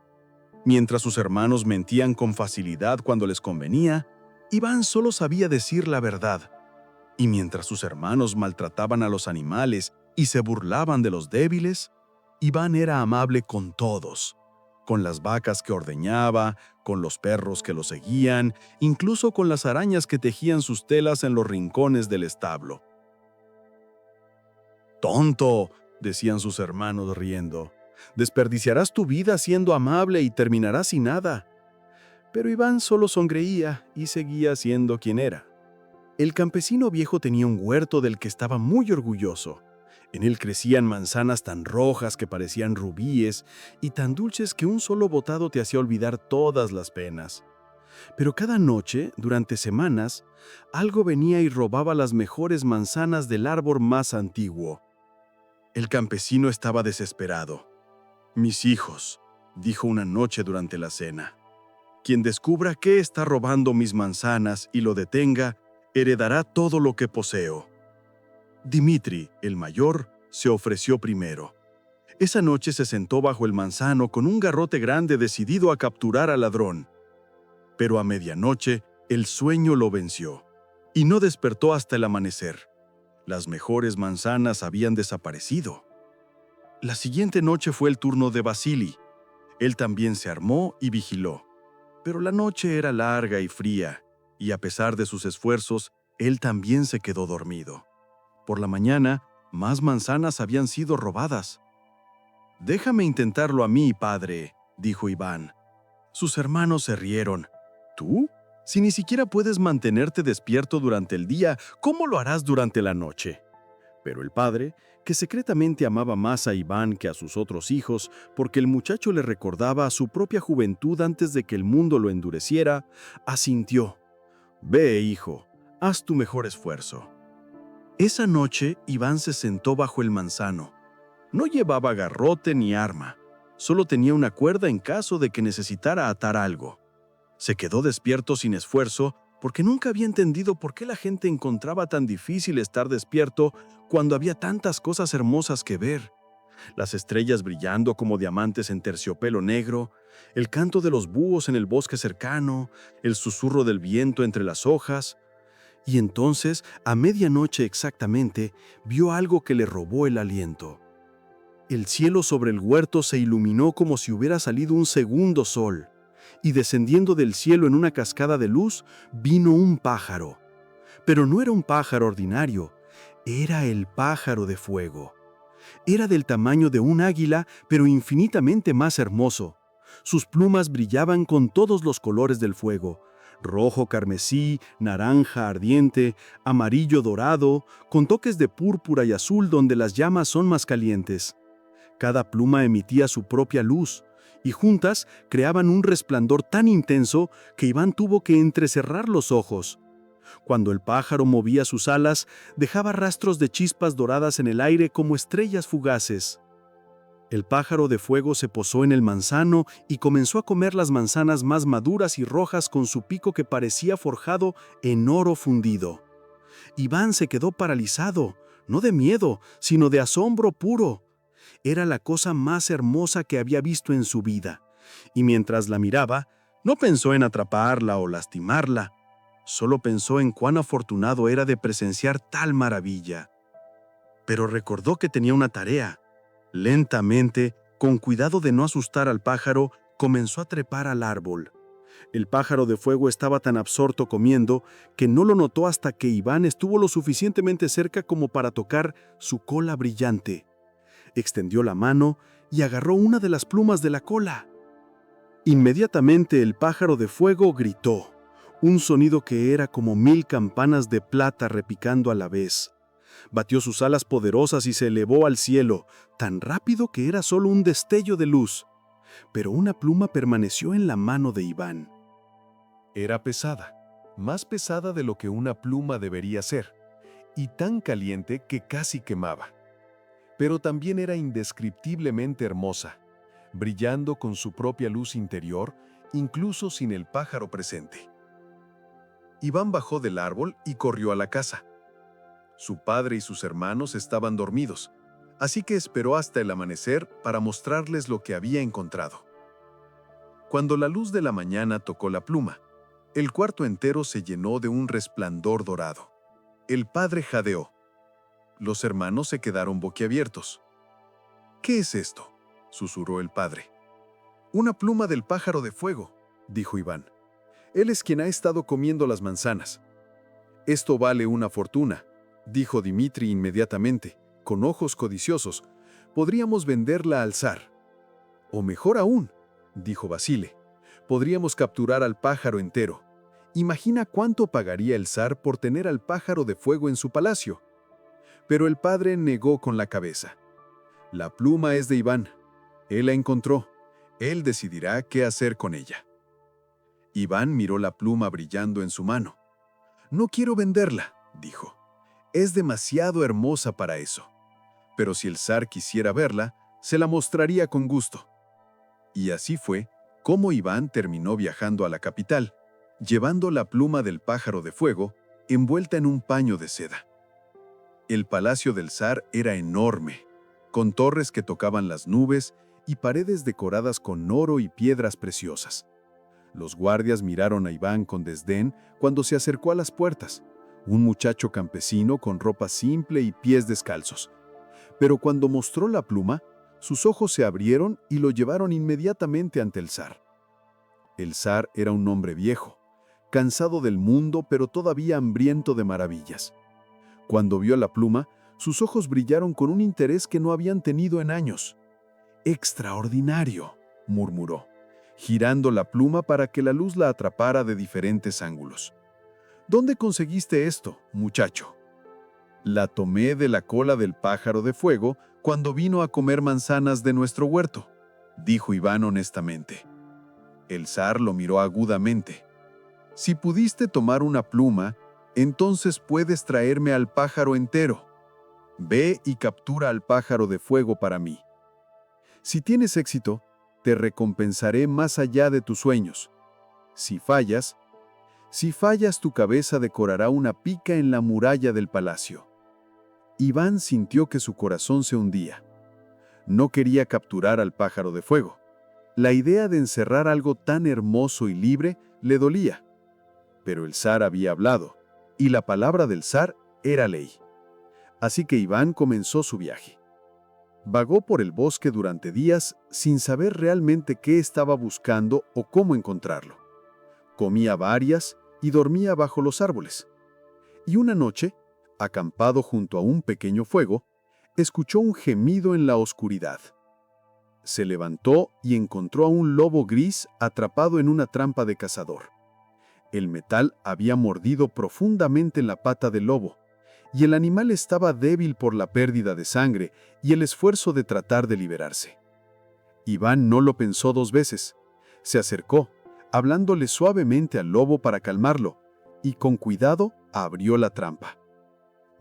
Mientras sus hermanos mentían con facilidad cuando les convenía, Iván solo sabía decir la verdad. Y mientras sus hermanos maltrataban a los animales y se burlaban de los débiles, Iván era amable con todos, con las vacas que ordeñaba, con los perros que lo seguían, incluso con las arañas que tejían sus telas en los rincones del establo. «Tonto», decían sus hermanos riendo, Desperdiciarás tu vida siendo amable y terminarás sin nada. Pero Iván solo sonreía y seguía siendo quien era. El campesino viejo tenía un huerto del que estaba muy orgulloso. En él crecían manzanas tan rojas que parecían rubíes y tan dulces que un solo botado te hacía olvidar todas las penas. Pero cada noche, durante semanas, algo venía y robaba las mejores manzanas del árbol más antiguo. El campesino estaba desesperado. «Mis hijos», dijo una noche durante la cena, «quien descubra qué está robando mis manzanas y lo detenga, heredará todo lo que poseo». Dimitri, el mayor, se ofreció primero. Esa noche se sentó bajo el manzano con un garrote grande decidido a capturar al ladrón. Pero a medianoche el sueño lo venció y no despertó hasta el amanecer. Las mejores manzanas habían desaparecido. La siguiente noche fue el turno de Vasili. Él también se armó y vigiló. Pero la noche era larga y fría, y a pesar de sus esfuerzos, él también se quedó dormido. Por la mañana, más manzanas habían sido robadas. «Déjame intentarlo a mí, padre», dijo Iván. Sus hermanos se rieron. «¿Tú? Si ni siquiera puedes mantenerte despierto durante el día, ¿cómo lo harás durante la noche?». Pero el padre, que secretamente amaba más a Iván que a sus otros hijos, porque el muchacho le recordaba a su propia juventud antes de que el mundo lo endureciera, asintió. «Ve, hijo, haz tu mejor esfuerzo». Esa noche, Iván se sentó bajo el manzano. No llevaba garrote ni arma. Solo tenía una cuerda en caso de que necesitara atar algo. Se quedó despierto sin esfuerzo porque nunca había entendido por qué la gente encontraba tan difícil estar despierto cuando había tantas cosas hermosas que ver. Las estrellas brillando como diamantes en terciopelo negro, el canto de los búhos en el bosque cercano, el susurro del viento entre las hojas. Y entonces, a medianoche exactamente, vio algo que le robó el aliento. El cielo sobre el huerto se iluminó como si hubiera salido un segundo sol, y descendiendo del cielo en una cascada de luz, vino un pájaro. Pero no era un pájaro ordinario, era el pájaro de fuego. Era del tamaño de un águila, pero infinitamente más hermoso. Sus plumas brillaban con todos los colores del fuego: rojo carmesí, naranja ardiente, amarillo dorado, con toques de púrpura y azul donde las llamas son más calientes. Cada pluma emitía su propia luz, y juntas creaban un resplandor tan intenso que Iván tuvo que entrecerrar los ojos. Cuando el pájaro movía sus alas, dejaba rastros de chispas doradas en el aire como estrellas fugaces. El pájaro de fuego se posó en el manzano y comenzó a comer las manzanas más maduras y rojas con su pico que parecía forjado en oro fundido. Iván se quedó paralizado, no de miedo, sino de asombro puro. Era la cosa más hermosa que había visto en su vida, y mientras la miraba, no pensó en atraparla o lastimarla, solo pensó en cuán afortunado era de presenciar tal maravilla. Pero recordó que tenía una tarea. Lentamente, con cuidado de no asustar al pájaro, comenzó a trepar al árbol. El pájaro de fuego estaba tan absorto comiendo que no lo notó hasta que Iván estuvo lo suficientemente cerca como para tocar su cola brillante. Extendió la mano y agarró una de las plumas de la cola. Inmediatamente el pájaro de fuego gritó, un sonido que era como 1000 campanas de plata repicando a la vez. Batió sus alas poderosas y se elevó al cielo, tan rápido que era solo un destello de luz. Pero una pluma permaneció en la mano de Iván. Era pesada, más pesada de lo que una pluma debería ser, y tan caliente que casi quemaba. Pero también era indescriptiblemente hermosa, brillando con su propia luz interior, incluso sin el pájaro presente. Iván bajó del árbol y corrió a la casa. Su padre y sus hermanos estaban dormidos, así que esperó hasta el amanecer para mostrarles lo que había encontrado. Cuando la luz de la mañana tocó la pluma, el cuarto entero se llenó de un resplandor dorado. El padre jadeó. Los hermanos se quedaron boquiabiertos. «¿Qué es esto?», susurró el padre. «Una pluma del pájaro de fuego», dijo Iván. «Él es quien ha estado comiendo las manzanas». «Esto vale una fortuna», dijo Dimitri inmediatamente, con ojos codiciosos. «Podríamos venderla al zar». O mejor aún, dijo Basile, podríamos capturar al pájaro entero. Imagina cuánto pagaría el zar por tener al pájaro de fuego en su palacio. Pero el padre negó con la cabeza. La pluma es de Iván. Él la encontró. Él decidirá qué hacer con ella. Iván miró la pluma brillando en su mano. No quiero venderla, dijo. Es demasiado hermosa para eso. Pero si el zar quisiera verla, se la mostraría con gusto. Y así fue como Iván terminó viajando a la capital, llevando la pluma del pájaro de fuego envuelta en un paño de seda. El palacio del zar era enorme, con torres que tocaban las nubes y paredes decoradas con oro y piedras preciosas. Los guardias miraron a Iván con desdén cuando se acercó a las puertas, un muchacho campesino con ropa simple y pies descalzos. Pero cuando mostró la pluma, sus ojos se abrieron y lo llevaron inmediatamente ante el zar. El zar era un hombre viejo, cansado del mundo pero todavía hambriento de maravillas. Cuando vio la pluma, sus ojos brillaron con un interés que no habían tenido en años. «Extraordinario», murmuró, girando la pluma para que la luz la atrapara de diferentes ángulos. «¿Dónde conseguiste esto, muchacho?» «La tomé de la cola del pájaro de fuego cuando vino a comer manzanas de nuestro huerto», dijo Iván honestamente. El zar lo miró agudamente. «Si pudiste tomar una pluma, entonces puedes traerme al pájaro entero. Ve y captura al pájaro de fuego para mí. Si tienes éxito, te recompensaré más allá de tus sueños. Si fallas, tu cabeza decorará una pica en la muralla del palacio». Iván sintió que su corazón se hundía. No quería capturar al pájaro de fuego. La idea de encerrar algo tan hermoso y libre le dolía. Pero el zar había hablado, y la palabra del zar era ley. Así que Iván comenzó su viaje. Vagó por el bosque durante días sin saber realmente qué estaba buscando o cómo encontrarlo. Comía varias y dormía bajo los árboles. Y una noche, acampado junto a un pequeño fuego, escuchó un gemido en la oscuridad. Se levantó y encontró a un lobo gris atrapado en una trampa de cazador. El metal había mordido profundamente en la pata del lobo, y el animal estaba débil por la pérdida de sangre y el esfuerzo de tratar de liberarse. Iván no lo pensó dos veces. Se acercó, hablándole suavemente al lobo para calmarlo, y con cuidado abrió la trampa.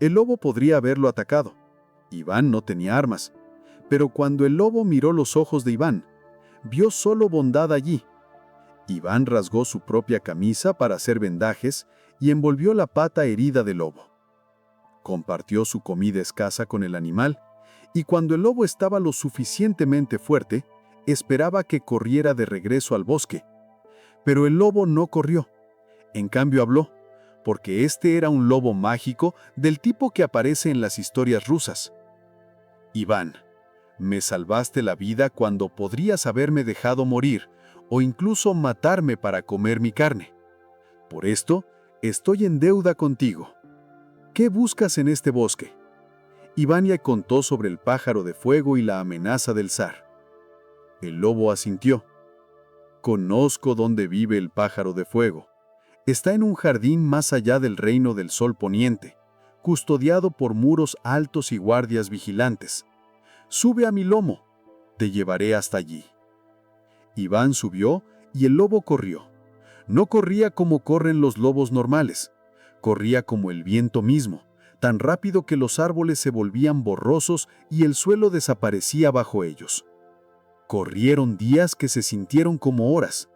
El lobo podría haberlo atacado. Iván no tenía armas, pero cuando el lobo miró los ojos de Iván, vio solo bondad allí. Iván rasgó su propia camisa para hacer vendajes y envolvió la pata herida del lobo. Compartió su comida escasa con el animal, y cuando el lobo estaba lo suficientemente fuerte, esperaba que corriera de regreso al bosque. Pero el lobo no corrió. En cambio habló, porque este era un lobo mágico del tipo que aparece en las historias rusas. «Iván, me salvaste la vida cuando podrías haberme dejado morir o incluso matarme para comer mi carne. Por esto, estoy en deuda contigo. ¿Qué buscas en este bosque?» Iván le contó sobre el pájaro de fuego y la amenaza del zar. El lobo asintió. «Conozco dónde vive el pájaro de fuego. Está en un jardín más allá del reino del sol poniente, custodiado por muros altos y guardias vigilantes. Sube a mi lomo, te llevaré hasta allí». Iván subió y el lobo corrió. No corría como corren los lobos normales, corría como el viento mismo, tan rápido que los árboles se volvían borrosos y el suelo desaparecía bajo ellos. Corrieron días que se sintieron como horas,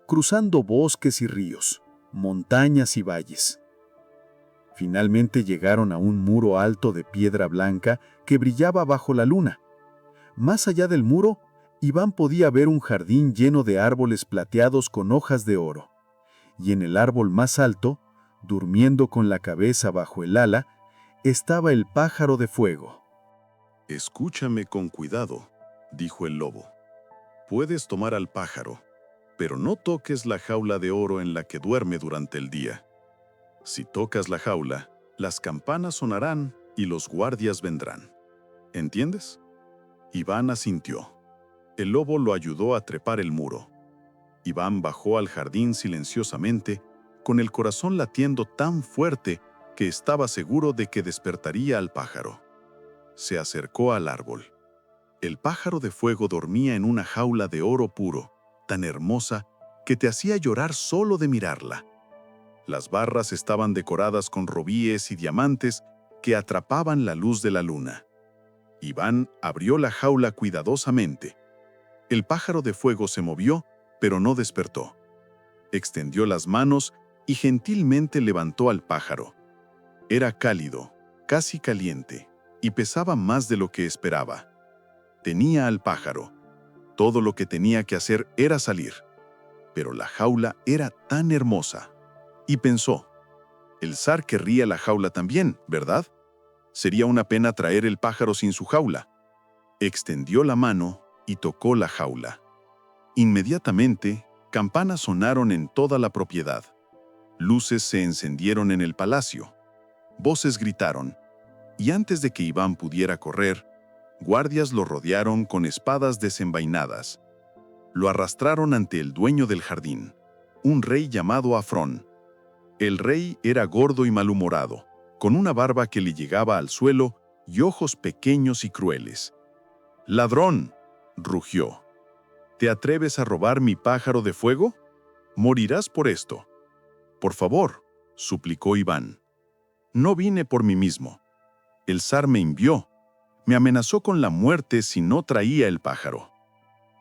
cruzando bosques y ríos, montañas y valles. Finalmente llegaron a un muro alto de piedra blanca que brillaba bajo la luna. Más allá del muro, Iván podía ver un jardín lleno de árboles plateados con hojas de oro. Y en el árbol más alto, durmiendo con la cabeza bajo el ala, estaba el pájaro de fuego. «Escúchame con cuidado», dijo el lobo. «Puedes tomar al pájaro, pero no toques la jaula de oro en la que duerme durante el día. Si tocas la jaula, las campanas sonarán y los guardias vendrán. ¿Entiendes?» Iván asintió. El lobo lo ayudó a trepar el muro. Iván bajó al jardín silenciosamente, con el corazón latiendo tan fuerte que estaba seguro de que despertaría al pájaro. Se acercó al árbol. El pájaro de fuego dormía en una jaula de oro puro, tan hermosa que te hacía llorar solo de mirarla. Las barras estaban decoradas con robíes y diamantes que atrapaban la luz de la luna. Iván abrió la jaula cuidadosamente. El pájaro de fuego se movió, pero no despertó. Extendió las manos y gentilmente levantó al pájaro. Era cálido, casi caliente, y pesaba más de lo que esperaba. Tenía al pájaro. Todo lo que tenía que hacer era salir. Pero la jaula era tan hermosa. Y pensó, el zar querría la jaula también, ¿verdad? Sería una pena traer el pájaro sin su jaula. Extendió la mano y tocó la jaula. Inmediatamente, campanas sonaron en toda la propiedad. Luces se encendieron en el palacio. Voces gritaron, y antes de que Iván pudiera correr, guardias lo rodearon con espadas desenvainadas. Lo arrastraron ante el dueño del jardín, un rey llamado Afrón. El rey era gordo y malhumorado, con una barba que le llegaba al suelo y ojos pequeños y crueles. «¡Ladrón!», rugió. «¿Te atreves a robar mi pájaro de fuego? Morirás por esto». «Por favor», suplicó Iván. «No vine por mí mismo. El zar me envió. Me amenazó con la muerte si no traía el pájaro».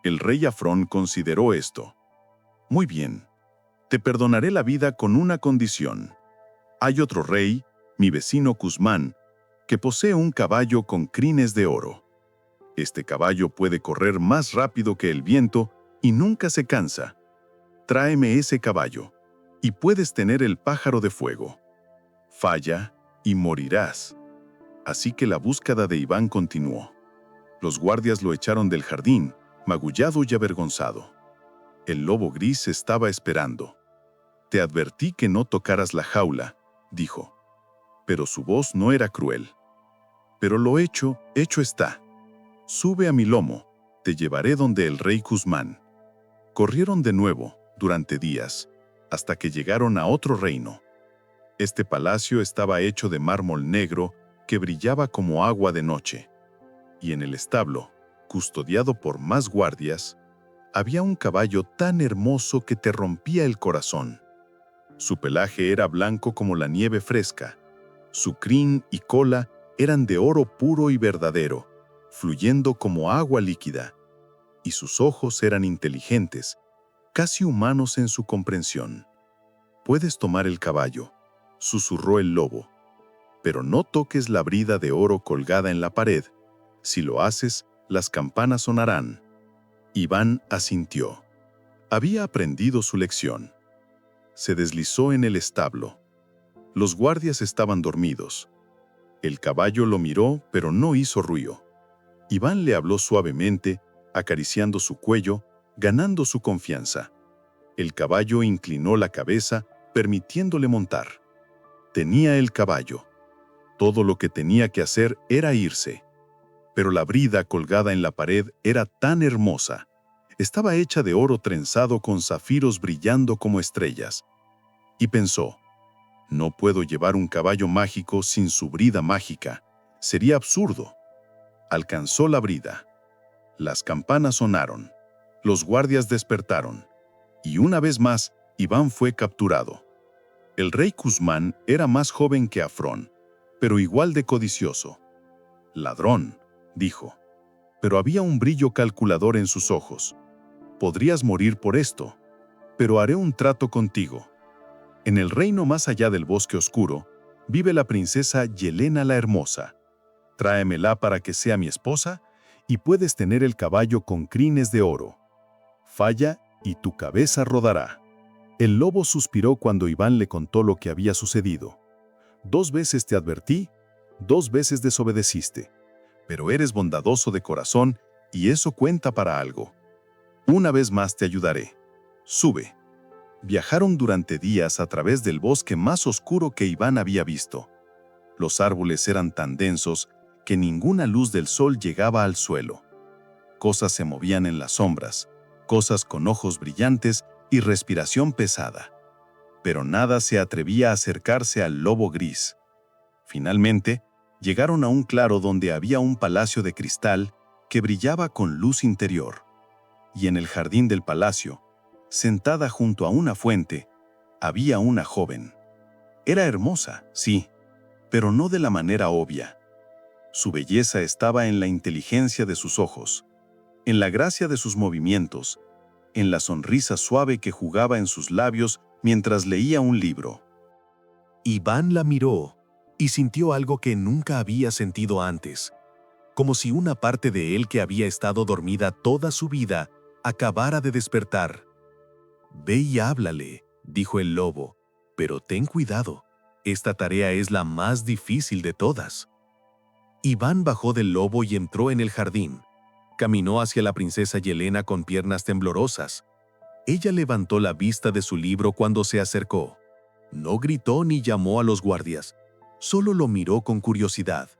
El rey Afrón consideró esto. «Muy bien. Te perdonaré la vida con una condición. Hay otro rey, mi vecino Cusmán, que posee un caballo con crines de oro. Este caballo puede correr más rápido que el viento y nunca se cansa. Tráeme ese caballo, y puedes tener el pájaro de fuego. Falla y morirás». Así que la búsqueda de Iván continuó. Los guardias lo echaron del jardín, magullado y avergonzado. El lobo gris estaba esperando. «Te advertí que no tocaras la jaula», dijo. Pero su voz no era cruel. «Pero lo hecho, hecho está. Sube a mi lomo, te llevaré donde el rey Cusmán». Corrieron de nuevo, durante días, hasta que llegaron a otro reino. Este palacio estaba hecho de mármol negro que brillaba como agua de noche. Y en el establo, custodiado por más guardias, había un caballo tan hermoso que te rompía el corazón. Su pelaje era blanco como la nieve fresca. Su crin y cola eran de oro puro y verdadero, fluyendo como agua líquida. Y sus ojos eran inteligentes, casi humanos en su comprensión. «Puedes tomar el caballo», susurró el lobo, «pero no toques la brida de oro colgada en la pared. Si lo haces, las campanas sonarán». Iván asintió. Había aprendido su lección. Se deslizó en el establo. Los guardias estaban dormidos. El caballo lo miró, pero no hizo ruido. Iván le habló suavemente, acariciando su cuello, ganando su confianza. El caballo inclinó la cabeza, permitiéndole montar. Tenía el caballo. Todo lo que tenía que hacer era irse. Pero la brida colgada en la pared era tan hermosa. Estaba hecha de oro trenzado con zafiros brillando como estrellas. Y pensó, no puedo llevar un caballo mágico sin su brida mágica. Sería absurdo. Alcanzó la brida. Las campanas sonaron. Los guardias despertaron. Y una vez más, Iván fue capturado. El rey Cusmán era más joven que Afrón, pero igual de codicioso. «Ladrón», dijo, pero había un brillo calculador en sus ojos. «Podrías morir por esto, pero haré un trato contigo. En el reino más allá del bosque oscuro, vive la princesa Yelena la Hermosa. Tráemela para que sea mi esposa y puedes tener el caballo con crines de oro. Falla y tu cabeza rodará». El lobo suspiró cuando Iván le contó lo que había sucedido. «2 veces te advertí, 2 veces desobedeciste, pero eres bondadoso de corazón y eso cuenta para algo. Una vez más te ayudaré. Sube». Viajaron durante días a través del bosque más oscuro que Iván había visto. Los árboles eran tan densos que ninguna luz del sol llegaba al suelo. cosas se movían en las sombras, cosas con ojos brillantes y respiración pesada. Pero nada se atrevía a acercarse al lobo gris. Finalmente, llegaron a un claro donde había un palacio de cristal que brillaba con luz interior. Y en el jardín del palacio, sentada junto a una fuente, había una joven. Era hermosa, sí, pero no de la manera obvia. Su belleza estaba en la inteligencia de sus ojos, en la gracia de sus movimientos, en la sonrisa suave que jugaba en sus labios mientras leía un libro. Iván la miró y sintió algo que nunca había sentido antes, como si una parte de él que había estado dormida toda su vida acabara de despertar. «Ve y háblale», dijo el lobo, «pero ten cuidado, esta tarea es la más difícil de todas». Iván bajó del lobo y entró en el jardín. Caminó hacia la princesa Yelena con piernas temblorosas. Ella levantó la vista de su libro cuando se acercó. No gritó ni llamó a los guardias, solo lo miró con curiosidad.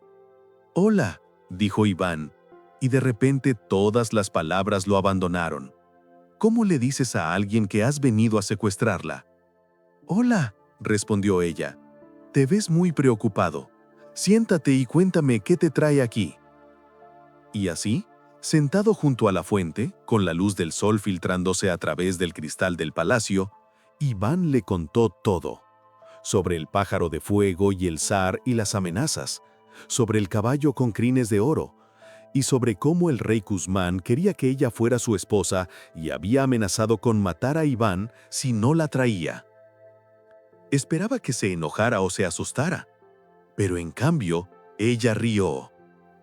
«Hola», dijo Iván, y de repente todas las palabras lo abandonaron. «¿Cómo le dices a alguien que has venido a secuestrarla?» «Hola», respondió ella. «Te ves muy preocupado. Siéntate y cuéntame qué te trae aquí». Y así, sentado junto a la fuente, con la luz del sol filtrándose a través del cristal del palacio, Iván le contó todo. Sobre el pájaro de fuego y el zar y las amenazas, sobre el caballo con crines de oro, y sobre cómo el rey Kuzmán quería que ella fuera su esposa y había amenazado con matar a Iván si no la traía. Esperaba que se enojara o se asustara, pero en cambio, ella rió.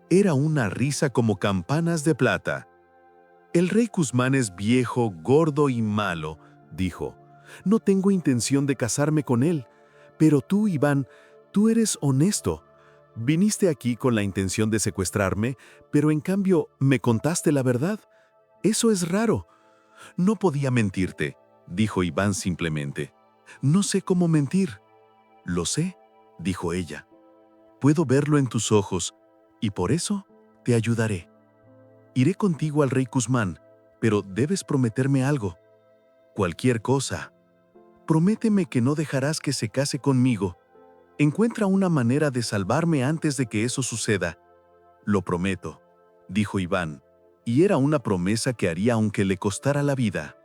Era una risa como campanas de plata. «El rey Kuzmán es viejo, gordo y malo», dijo. «No tengo intención de casarme con él, pero tú, Iván, tú eres honesto. Viniste aquí con la intención de secuestrarme, pero en cambio me contaste la verdad. Eso es raro». «No podía mentirte», dijo Iván simplemente. «No sé cómo mentir». «Lo sé», dijo ella. «Puedo verlo en tus ojos, y por eso te ayudaré. Iré contigo al rey Kuzmán, pero debes prometerme algo. Cualquier cosa. Prométeme que no dejarás que se case conmigo. Encuentra una manera de salvarme antes de que eso suceda». «Lo prometo», dijo Iván, y era una promesa que haría aunque le costara la vida.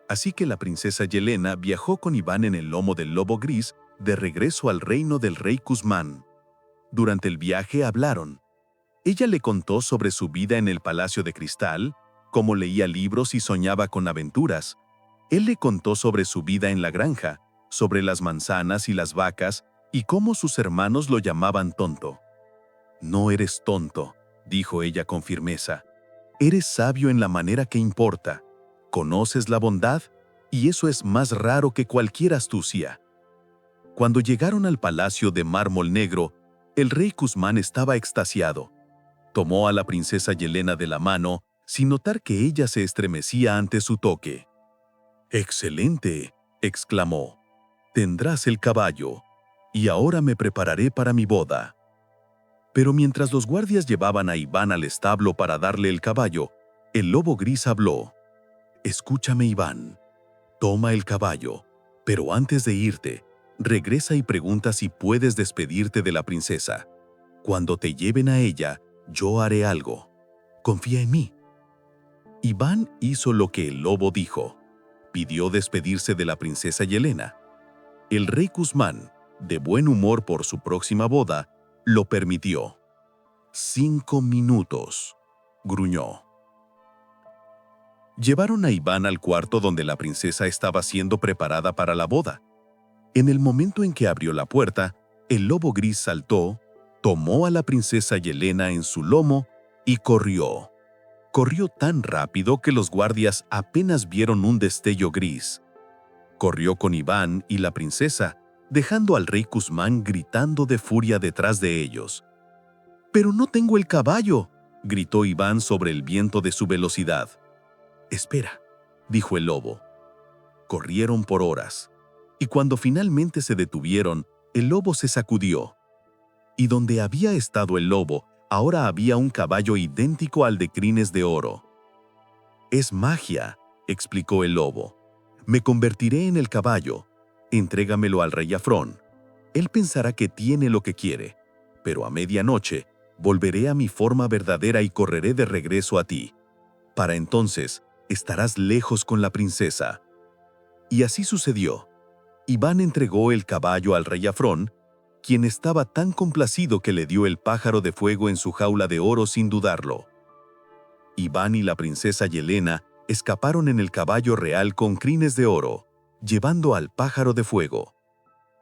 Así que la princesa Yelena viajó con Iván en el lomo del lobo gris de regreso al reino del rey Kuzmán. Durante el viaje hablaron. Ella le contó sobre su vida en el palacio de cristal, cómo leía libros y soñaba con aventuras. Él le contó sobre su vida en la granja, sobre las manzanas y las vacas, y cómo sus hermanos lo llamaban tonto. «No eres tonto», dijo ella con firmeza. «Eres sabio en la manera que importa. Conoces la bondad, y eso es más raro que cualquier astucia». Cuando llegaron al palacio de mármol negro, el rey Kuzmán estaba extasiado. Tomó a la princesa Yelena de la mano, sin notar que ella se estremecía ante su toque. «¡Excelente!», exclamó. «Tendrás el caballo, y ahora me prepararé para mi boda». Pero mientras los guardias llevaban a Iván al establo para darle el caballo, el lobo gris habló. «Escúchame, Iván. Toma el caballo, pero antes de irte, regresa y pregunta si puedes despedirte de la princesa. Cuando te lleven a ella, yo haré algo. Confía en mí». Iván hizo lo que el lobo dijo. Pidió despedirse de la princesa Yelena. El rey Kuzmán, de buen humor por su próxima boda, lo permitió. «5 minutos», gruñó. Llevaron a Iván al cuarto donde la princesa estaba siendo preparada para la boda. En el momento en que abrió la puerta, el lobo gris saltó, tomó a la princesa Yelena en su lomo y corrió. Corrió tan rápido que los guardias apenas vieron un destello gris. Corrió con Iván y la princesa, dejando al rey Kuzmán gritando de furia detrás de ellos. «¡Pero no tengo el caballo!», gritó Iván sobre el viento de su velocidad. «Espera», dijo el lobo. Corrieron por horas, y cuando finalmente se detuvieron, el lobo se sacudió. Y donde había estado el lobo, Ahora había un caballo idéntico al de crines de oro. «Es magia», explicó el lobo. «Me convertiré en el caballo. Entrégamelo al rey Afrón. Él pensará que tiene lo que quiere, pero a medianoche volveré a mi forma verdadera y correré de regreso a ti. Para entonces estarás lejos con la princesa». Y así sucedió. Iván entregó el caballo al rey Afrón, quien estaba tan complacido que le dio el pájaro de fuego en su jaula de oro sin dudarlo. Iván y la princesa Yelena escaparon en el caballo real con crines de oro, llevando al pájaro de fuego.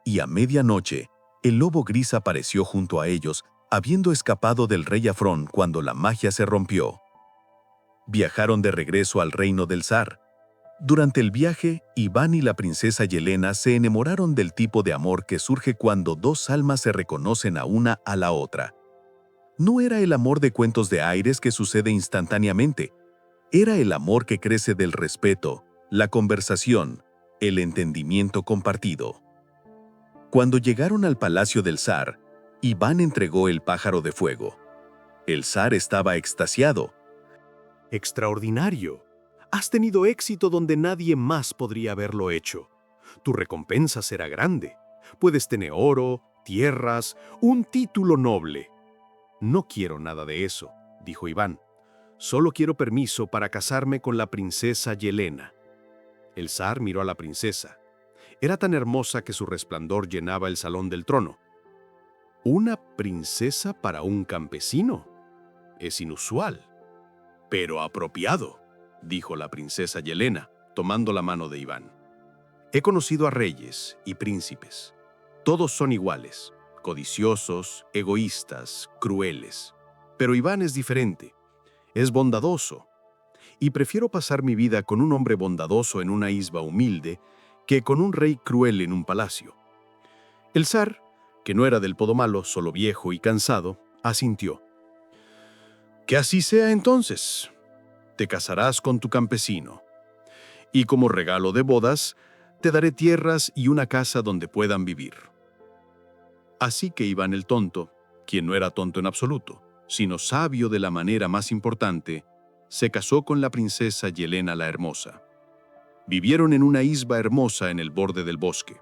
Y a medianoche, el lobo gris apareció junto a ellos, habiendo escapado del rey Afrón cuando la magia se rompió. Viajaron de regreso al reino del zar. Durante el viaje, Iván y la princesa Yelena se enamoraron del tipo de amor que surge cuando dos almas se reconocen a una a la otra. No era el amor de cuentos de aires que sucede instantáneamente. Era el amor que crece del respeto, la conversación, el entendimiento compartido. Cuando llegaron al palacio del zar, Iván entregó el pájaro de fuego. El zar estaba extasiado. ¡Extraordinario! Has tenido éxito donde nadie más podría haberlo hecho. Tu recompensa será grande. Puedes tener oro, tierras, un título noble. No quiero nada de eso, dijo Iván. Solo quiero permiso para casarme con la princesa Yelena. El zar miró a la princesa. Era tan hermosa que su resplandor llenaba el salón del trono. ¿Una princesa para un campesino? Es inusual, pero apropiado, dijo la princesa Yelena, tomando la mano de Iván. He conocido a reyes y príncipes. Todos son iguales, codiciosos, egoístas, crueles. Pero Iván es diferente. Es bondadoso. Y prefiero pasar mi vida con un hombre bondadoso en una isba humilde que con un rey cruel en un palacio. El zar, que no era del todo malo, solo viejo y cansado, asintió. Que así sea entonces. Te casarás con tu campesino. Y como regalo de bodas, te daré tierras y una casa donde puedan vivir. Así que Iván el tonto, quien no era tonto en absoluto, sino sabio de la manera más importante, se casó con la princesa Yelena la Hermosa. Vivieron en una isba hermosa en el borde del bosque,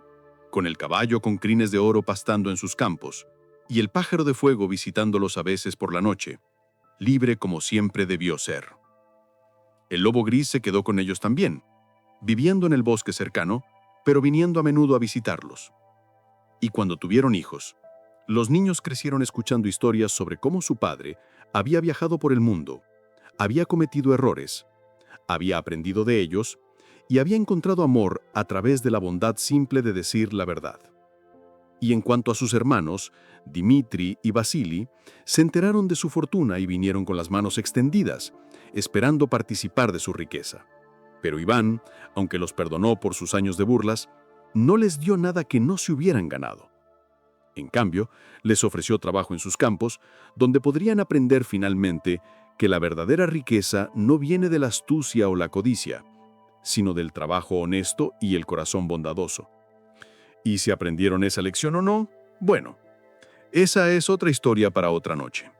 con el caballo con crines de oro pastando en sus campos, y el pájaro de fuego visitándolos a veces por la noche, libre como siempre debió ser. El lobo gris se quedó con ellos también, viviendo en el bosque cercano, pero viniendo a menudo a visitarlos. Y cuando tuvieron hijos, los niños crecieron escuchando historias sobre cómo su padre había viajado por el mundo, había cometido errores, había aprendido de ellos y había encontrado amor a través de la bondad simple de decir la verdad. Y en cuanto a sus hermanos, Dimitri y Vasili, se enteraron de su fortuna y vinieron con las manos extendidas, esperando participar de su riqueza. Pero Iván, aunque los perdonó por sus años de burlas, no les dio nada que no se hubieran ganado. En cambio, les ofreció trabajo en sus campos, donde podrían aprender finalmente que la verdadera riqueza no viene de la astucia o la codicia, sino del trabajo honesto y el corazón bondadoso. Y si aprendieron esa lección o no, bueno, esa es otra historia para otra noche.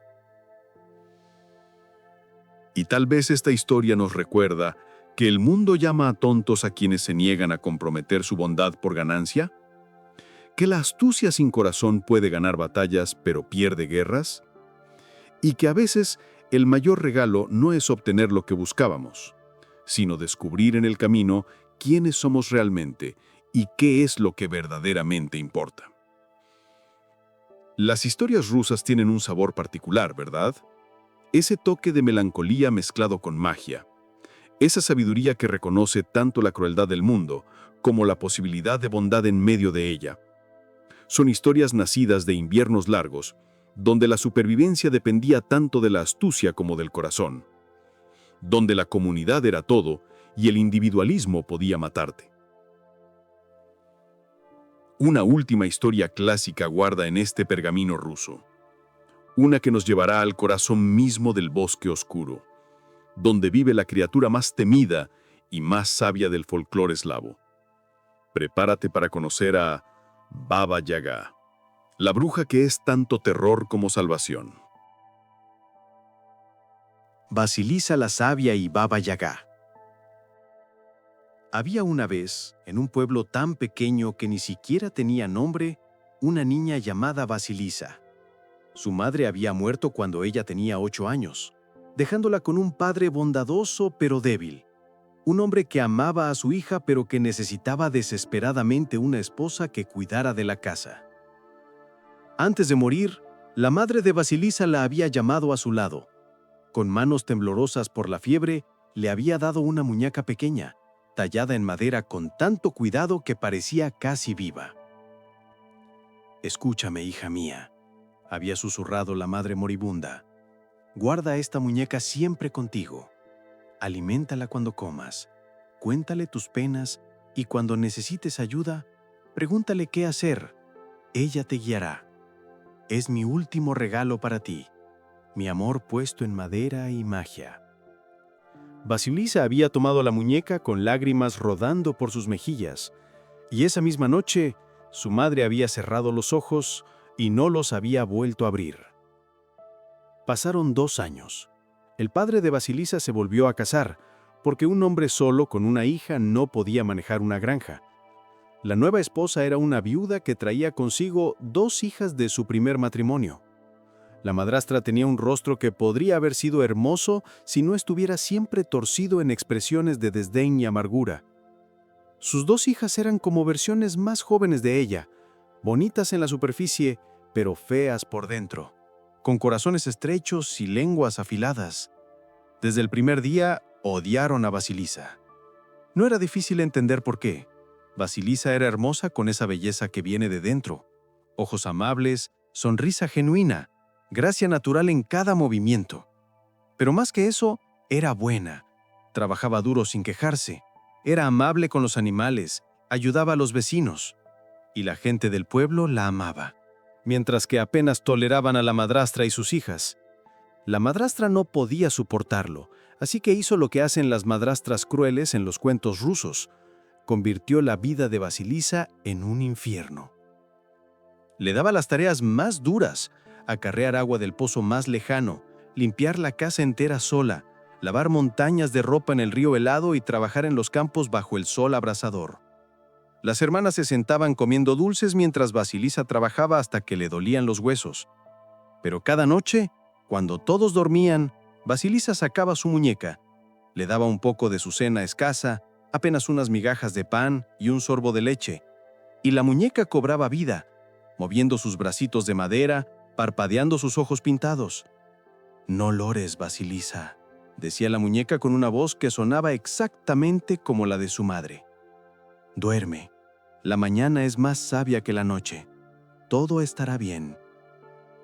Y tal vez esta historia nos recuerda que el mundo llama a tontos a quienes se niegan a comprometer su bondad por ganancia, que la astucia sin corazón puede ganar batallas pero pierde guerras, y que a veces el mayor regalo no es obtener lo que buscábamos, sino descubrir en el camino quiénes somos realmente y qué es lo que verdaderamente importa. Las historias rusas tienen un sabor particular, ¿verdad? Ese toque de melancolía mezclado con magia, esa sabiduría que reconoce tanto la crueldad del mundo como la posibilidad de bondad en medio de ella. Son historias nacidas de inviernos largos, donde la supervivencia dependía tanto de la astucia como del corazón, donde la comunidad era todo y el individualismo podía matarte. Una última historia clásica guarda en este pergamino ruso, una que nos llevará al corazón mismo del bosque oscuro, donde vive la criatura más temida y más sabia del folclore eslavo. Prepárate para conocer a Baba Yaga, la bruja que es tanto terror como salvación. Vasilisa la Sabia y Baba Yaga. Había una vez, en un pueblo tan pequeño que ni siquiera tenía nombre, una niña llamada Vasilisa. Su madre había muerto cuando ella tenía 8 años, dejándola con un padre bondadoso pero débil. Un hombre que amaba a su hija pero que necesitaba desesperadamente una esposa que cuidara de la casa. Antes de morir, la madre de Vasilisa la había llamado a su lado. Con manos temblorosas por la fiebre, le había dado una muñeca pequeña, tallada en madera con tanto cuidado que parecía casi viva. «Escúchame, hija mía», había susurrado la madre moribunda. «Guarda esta muñeca siempre contigo. Aliméntala cuando comas, cuéntale tus penas y cuando necesites ayuda, pregúntale qué hacer. Ella te guiará. Es mi último regalo para ti, mi amor puesto en madera y magia». Vasilisa había tomado la muñeca con lágrimas rodando por sus mejillas, y esa misma noche su madre había cerrado los ojos y no los había vuelto a abrir. Pasaron 2 años. El padre de Vasilisa se volvió a casar, porque un hombre solo con una hija no podía manejar una granja. La nueva esposa era una viuda que traía consigo 2 hijas de su primer matrimonio. La madrastra tenía un rostro que podría haber sido hermoso si no estuviera siempre torcido en expresiones de desdén y amargura. Sus 2 hijas eran como versiones más jóvenes de ella, bonitas en la superficie, pero feas por dentro, con corazones estrechos y lenguas afiladas. Desde el primer día odiaron a Vasilisa. No era difícil entender por qué. Vasilisa era hermosa con esa belleza que viene de dentro, ojos amables, sonrisa genuina, gracia natural en cada movimiento. Pero más que eso, era buena. Trabajaba duro sin quejarse. Era amable con los animales, ayudaba a los vecinos. Y la gente del pueblo la amaba, mientras que apenas toleraban a la madrastra y sus hijas. La madrastra no podía soportarlo, así que hizo lo que hacen las madrastras crueles en los cuentos rusos. Convirtió la vida de Vasilisa en un infierno. Le daba las tareas más duras: acarrear agua del pozo más lejano, limpiar la casa entera sola, lavar montañas de ropa en el río helado y trabajar en los campos bajo el sol abrasador. Las hermanas se sentaban comiendo dulces mientras Vasilisa trabajaba hasta que le dolían los huesos. Pero cada noche, cuando todos dormían, Vasilisa sacaba su muñeca, le daba un poco de su cena escasa, apenas unas migajas de pan y un sorbo de leche, y la muñeca cobraba vida, moviendo sus bracitos de madera, parpadeando sus ojos pintados. «No llores, Vasilisa», decía la muñeca con una voz que sonaba exactamente como la de su madre. «Duerme. La mañana es más sabia que la noche. Todo estará bien».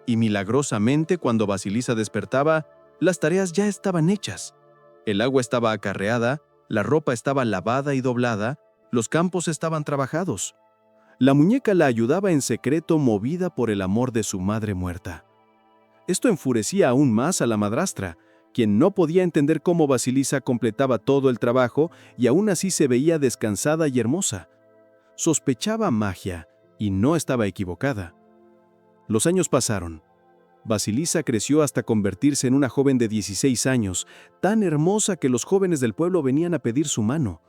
Y milagrosamente, cuando Vasilisa despertaba, las tareas ya estaban hechas. El agua estaba acarreada, la ropa estaba lavada y doblada, los campos estaban trabajados. La muñeca la ayudaba en secreto, movida por el amor de su madre muerta. Esto enfurecía aún más a la madrastra, quien no podía entender cómo Vasilisa completaba todo el trabajo y aún así se veía descansada y hermosa. Sospechaba magia y no estaba equivocada. Los años pasaron. Vasilisa creció hasta convertirse en una joven de 16 años, tan hermosa que los jóvenes del pueblo venían a pedir su mano.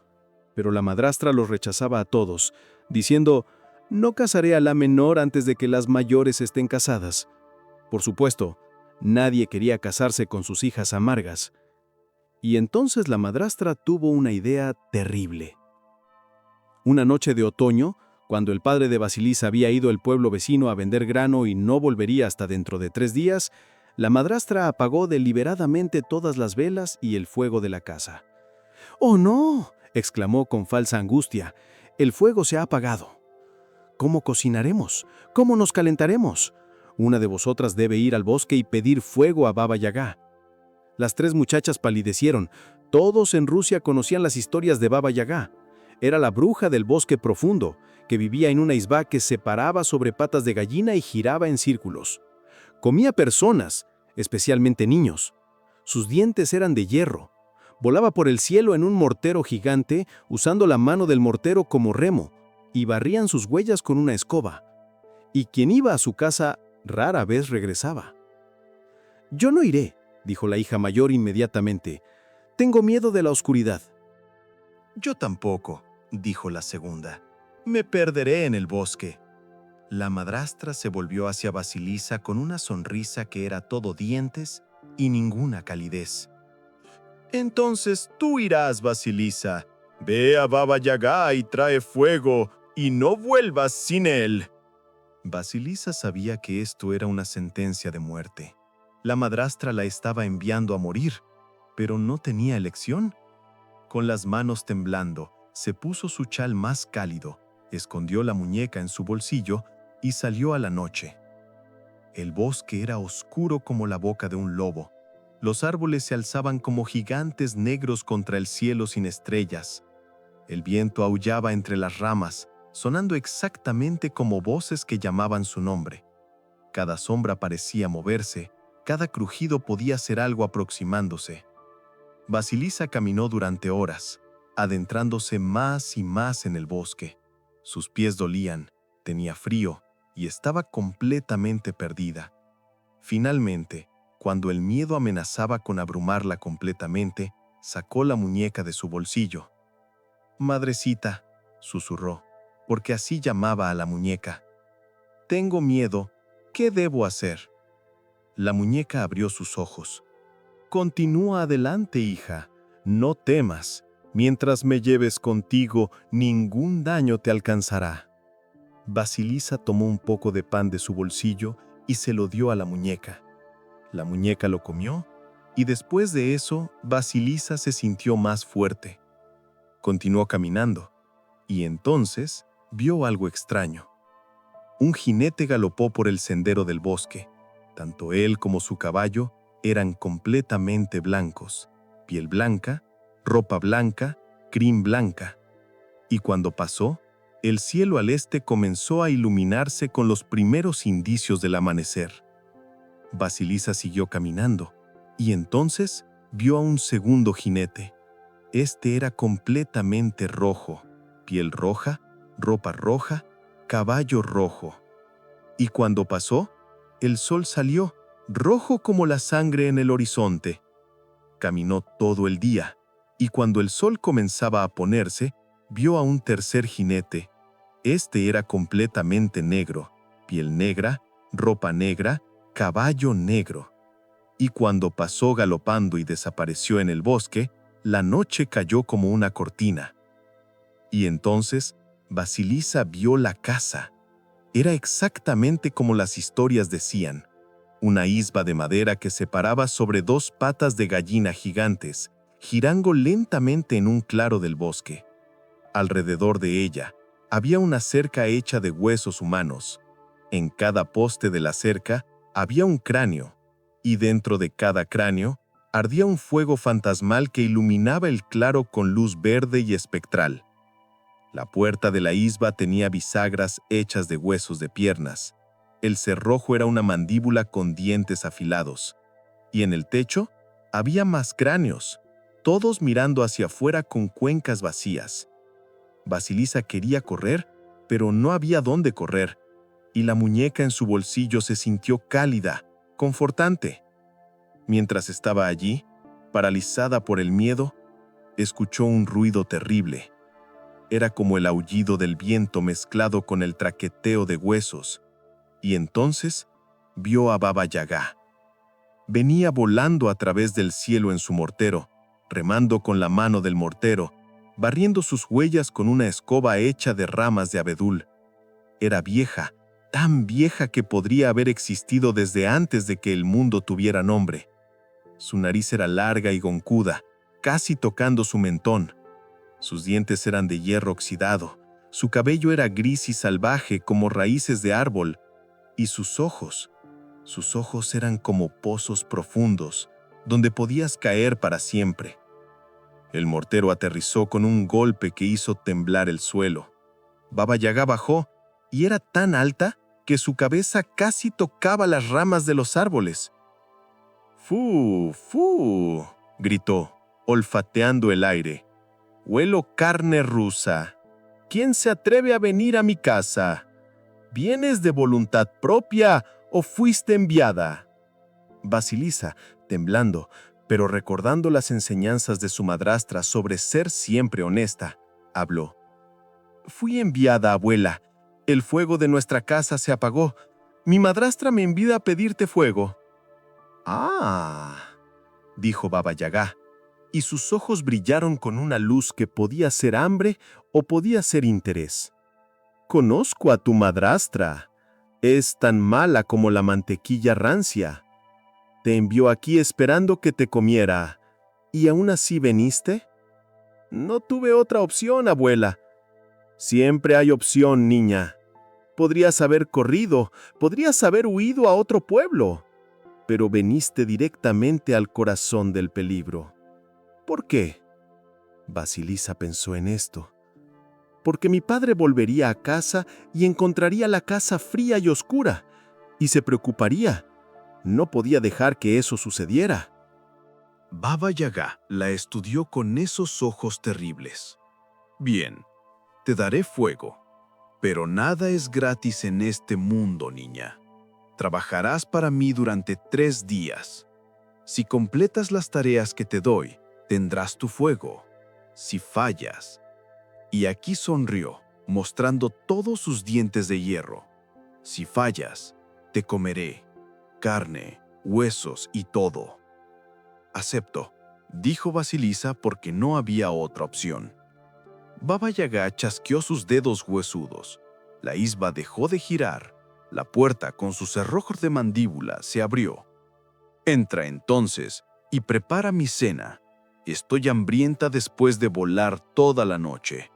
Pero la madrastra los rechazaba a todos, diciendo: «No casaré a la menor antes de que las mayores estén casadas». Por supuesto, nadie quería casarse con sus hijas amargas. Y entonces la madrastra tuvo una idea terrible. Una noche de otoño, cuando el padre de Vasilisa había ido al pueblo vecino a vender grano y no volvería hasta dentro de 3 días, la madrastra apagó deliberadamente todas las velas y el fuego de la casa. «¡Oh, no!», exclamó con falsa angustia. «El fuego se ha apagado. ¿Cómo cocinaremos? ¿Cómo nos calentaremos? Una de vosotras debe ir al bosque y pedir fuego a Baba Yaga». Las 3 muchachas palidecieron. Todos en Rusia conocían las historias de Baba Yaga. Era la bruja del bosque profundo, que vivía en una isba que se paraba sobre patas de gallina y giraba en círculos. Comía personas, especialmente niños. Sus dientes eran de hierro. Volaba por el cielo en un mortero gigante, usando la mano del mortero como remo, y barrían sus huellas con una escoba. Y quien iba a su casa rara vez regresaba. «Yo no iré», dijo la hija mayor inmediatamente. «Tengo miedo de la oscuridad». Yo tampoco, dijo la segunda. Me perderé en el bosque. La madrastra se volvió hacia Vasilisa con una sonrisa que era todo dientes y ninguna calidez. Entonces tú irás, Vasilisa. Ve a Baba Yaga y trae fuego, y no vuelvas sin él. Vasilisa sabía que esto era una sentencia de muerte. La madrastra la estaba enviando a morir, pero no tenía elección. Con las manos temblando, se puso su chal más cálido, escondió la muñeca en su bolsillo y salió a la noche. El bosque era oscuro como la boca de un lobo. Los árboles se alzaban como gigantes negros contra el cielo sin estrellas. El viento aullaba entre las ramas, sonando exactamente como voces que llamaban su nombre. Cada sombra parecía moverse, cada crujido podía ser algo aproximándose. Vasilisa caminó durante horas, adentrándose más y más en el bosque. Sus pies dolían, tenía frío y estaba completamente perdida. Finalmente, cuando el miedo amenazaba con abrumarla completamente, sacó la muñeca de su bolsillo. «Madrecita», susurró, porque así llamaba a la muñeca. «Tengo miedo. ¿Qué debo hacer?» La muñeca abrió sus ojos. «Continúa adelante, hija. No temas. Mientras me lleves contigo, ningún daño te alcanzará». Vasilisa tomó un poco de pan de su bolsillo y se lo dio a la muñeca. La muñeca lo comió, y después de eso, Vasilisa se sintió más fuerte. Continuó caminando, y entonces vio algo extraño. Un jinete galopó por el sendero del bosque. Tanto él como su caballo eran completamente blancos, piel blanca, ropa blanca, crin blanca. Y cuando pasó, el cielo al este comenzó a iluminarse con los primeros indicios del amanecer. Vasilisa siguió caminando, y entonces vio a un segundo jinete. Este era completamente rojo, piel roja, ropa roja, caballo rojo. Y cuando pasó, el sol salió, rojo como la sangre en el horizonte. Caminó todo el día, y cuando el sol comenzaba a ponerse, vio a un tercer jinete. Este era completamente negro, piel negra, ropa negra, caballo negro. Y cuando pasó galopando y desapareció en el bosque, la noche cayó como una cortina. Y entonces, Vasilisa vio la casa. Era exactamente como las historias decían. Una isba de madera que se paraba sobre dos patas de gallina gigantes, girando lentamente en un claro del bosque. Alrededor de ella, había una cerca hecha de huesos humanos. En cada poste de la cerca había un cráneo, y dentro de cada cráneo ardía un fuego fantasmal que iluminaba el claro con luz verde y espectral. La puerta de la isba tenía bisagras hechas de huesos de piernas. El cerrojo era una mandíbula con dientes afilados. Y en el techo había más cráneos, todos mirando hacia afuera con cuencas vacías. Vasilisa quería correr, pero no había dónde correr, y la muñeca en su bolsillo se sintió cálida, confortante. Mientras estaba allí, paralizada por el miedo, escuchó un ruido terrible. Era como el aullido del viento mezclado con el traqueteo de huesos, y entonces vio a Baba Yaga. Venía volando a través del cielo en su mortero, remando con la mano del mortero, barriendo sus huellas con una escoba hecha de ramas de abedul. Era vieja, tan vieja que podría haber existido desde antes de que el mundo tuviera nombre. Su nariz era larga y goncuda, casi tocando su mentón. Sus dientes eran de hierro oxidado, su cabello era gris y salvaje como raíces de árbol, y sus ojos eran como pozos profundos, donde podías caer para siempre. El mortero aterrizó con un golpe que hizo temblar el suelo. Baba Yaga bajó, y era tan alta que su cabeza casi tocaba las ramas de los árboles. «¡Fu! ¡Fu!», gritó, olfateando el aire. «Huelo carne rusa. ¿Quién se atreve a venir a mi casa? ¿Vienes de voluntad propia o fuiste enviada?» Vasilisa, Temblando, pero recordando las enseñanzas de su madrastra sobre ser siempre honesta, habló. «Fui enviada, abuela. El fuego de nuestra casa se apagó. Mi madrastra me envía a pedirte fuego». «Ah», dijo Baba Yaga, y sus ojos brillaron con una luz que podía ser hambre o podía ser interés. «Conozco a tu madrastra. Es tan mala como la mantequilla rancia. Te envió aquí esperando que te comiera. ¿Y aún así veniste?» «No tuve otra opción, abuela». «Siempre hay opción, niña. Podrías haber corrido, podrías haber huido a otro pueblo, pero veniste directamente al corazón del peligro. ¿Por qué?» Basilisa pensó en esto. «Porque mi padre volvería a casa y encontraría la casa fría y oscura, y se preocuparía. No podía dejar que eso sucediera». Baba Yaga la estudió con esos ojos terribles. «Bien, te daré fuego, pero nada es gratis en este mundo, niña. Trabajarás para mí durante 3 días. Si completas las tareas que te doy, tendrás tu fuego. Si fallas…» Y aquí sonrió, mostrando todos sus dientes de hierro. «Si fallas, te comeré, carne, huesos y todo». «Acepto», dijo Basilisa, porque no había otra opción. Baba Yaga chasqueó sus dedos huesudos. La isba dejó de girar. La puerta, con sus cerrojos de mandíbula, se abrió. «Entra entonces y prepara mi cena. Estoy hambrienta después de volar toda la noche».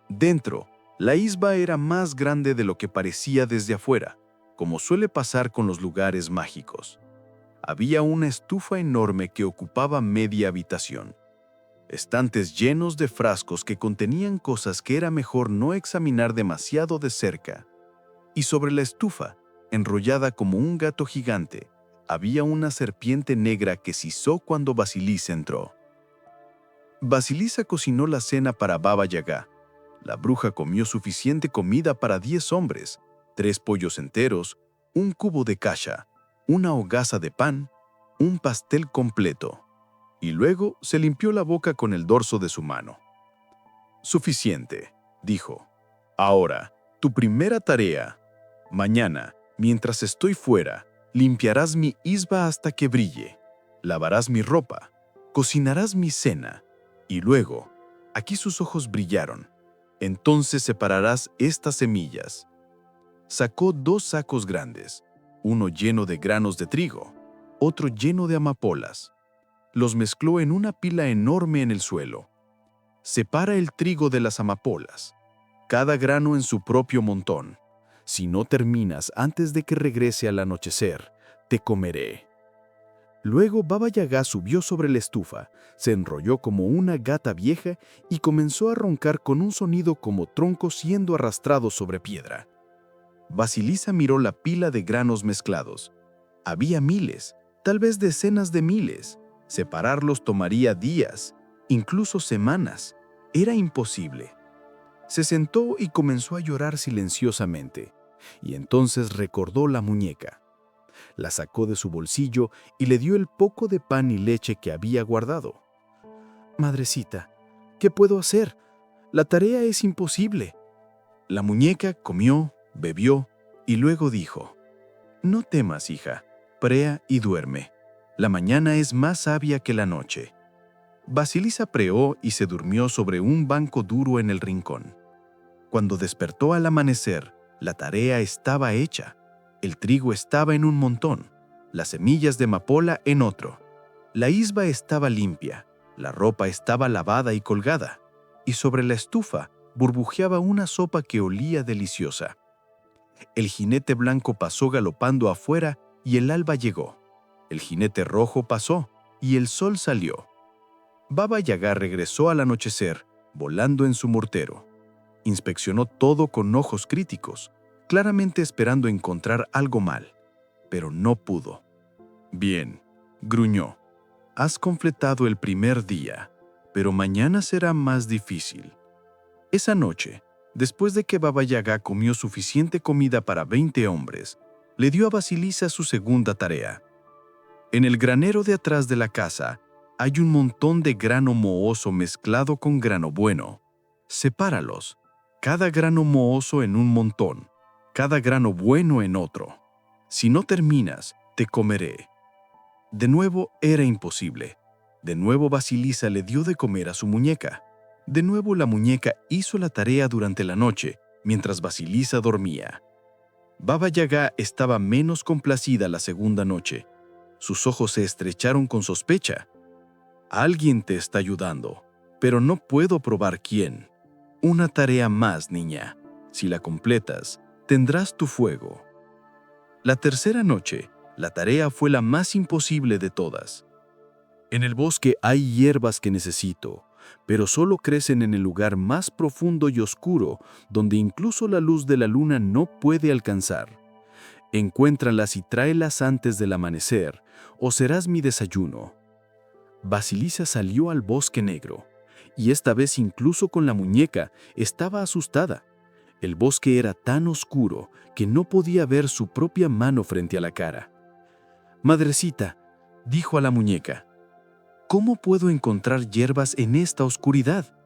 Dentro, la isba era más grande de lo que parecía desde afuera, como suele pasar con los lugares mágicos. Había una estufa enorme que ocupaba media habitación. Estantes llenos de frascos que contenían cosas que era mejor no examinar demasiado de cerca. Y sobre la estufa, enrollada como un gato gigante, había una serpiente negra que sisó cuando Basilisa entró. Basilisa cocinó la cena para Baba Yaga. La bruja comió suficiente comida para 10 hombres, 3 pollos enteros, un cubo de kasha, una hogaza de pan, un pastel completo, y luego se limpió la boca con el dorso de su mano. «Suficiente», dijo. «Ahora, tu primera tarea. Mañana, mientras estoy fuera, limpiarás mi isba hasta que brille, lavarás mi ropa, cocinarás mi cena, y luego…» Aquí sus ojos brillaron. «Entonces separarás estas semillas». Sacó 2 sacos grandes, uno lleno de granos de trigo, otro lleno de amapolas. Los mezcló en una pila enorme en el suelo. «Separa el trigo de las amapolas, cada grano en su propio montón. Si no terminas antes de que regrese al anochecer, te comeré». Luego Baba Yaga subió sobre la estufa, se enrolló como una gata vieja y comenzó a roncar con un sonido como tronco siendo arrastrado sobre piedra. Basilisa miró la pila de granos mezclados. Había miles, tal vez decenas de miles. Separarlos tomaría días, incluso semanas. Era imposible. Se sentó y comenzó a llorar silenciosamente. Y entonces recordó la muñeca. La sacó de su bolsillo y le dio el poco de pan y leche que había guardado. «Madrecita, ¿qué puedo hacer? La tarea es imposible». La muñeca comió, bebió y luego dijo: «No temas, hija, prea y duerme. La mañana es más sabia que la noche». Basilisa preó y se durmió sobre un banco duro en el rincón. Cuando despertó al amanecer, la tarea estaba hecha. El trigo estaba en un montón, las semillas de amapola en otro. La isba estaba limpia, la ropa estaba lavada y colgada, y sobre la estufa burbujeaba una sopa que olía deliciosa. El jinete blanco pasó galopando afuera y el alba llegó. El jinete rojo pasó y el sol salió. Baba Yaga regresó al anochecer, volando en su mortero. Inspeccionó todo con ojos críticos, claramente esperando encontrar algo mal, pero no pudo. «Bien», gruñó, «has completado el primer día, pero mañana será más difícil». Esa noche, después de que Baba Yaga comió suficiente comida para 20 hombres, le dio a Basilisa su segunda tarea. En el granero de atrás de la casa hay un montón de grano mohoso mezclado con grano bueno. Sepáralos, cada grano mohoso en un montón, cada grano bueno en otro. Si no terminas, te comeré. De nuevo era imposible. De nuevo Vasilisa le dio de comer a su muñeca. De nuevo la muñeca hizo la tarea durante la noche, mientras Vasilisa dormía. Baba Yaga estaba menos complacida la segunda noche. Sus ojos se estrecharon con sospecha. Alguien te está ayudando, pero no puedo probar quién. Una tarea más, niña. Si la completas, tendrás tu fuego. La tercera noche, la tarea fue la más imposible de todas. En el bosque hay hierbas que necesito, pero solo crecen en el lugar más profundo y oscuro, donde incluso la luz de la luna no puede alcanzar. Encuéntralas y tráelas antes del amanecer, o serás mi desayuno. Vasilisa salió al bosque negro, y esta vez incluso con la muñeca estaba asustada. El bosque era tan oscuro que no podía ver su propia mano frente a la cara. «Madrecita», dijo a la muñeca, «¿cómo puedo encontrar hierbas en esta oscuridad?»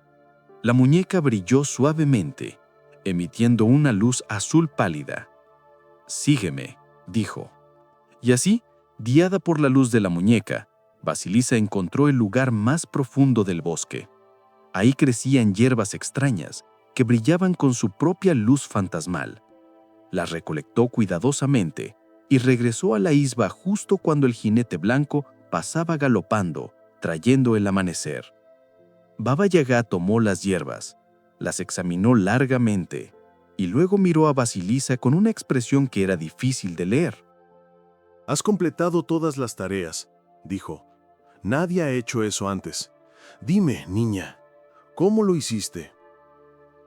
La muñeca brilló suavemente, emitiendo una luz azul pálida. «Sígueme», dijo. Y así, guiada por la luz de la muñeca, Vasilisa encontró el lugar más profundo del bosque. Ahí crecían hierbas extrañas que brillaban con su propia luz fantasmal. Las recolectó cuidadosamente y regresó a la isba justo cuando el jinete blanco pasaba galopando, trayendo el amanecer. Baba Yaga tomó las hierbas, las examinó largamente y luego miró a Vasilisa con una expresión que era difícil de leer. «Has completado todas las tareas», dijo. «Nadie ha hecho eso antes. Dime, niña, ¿cómo lo hiciste?»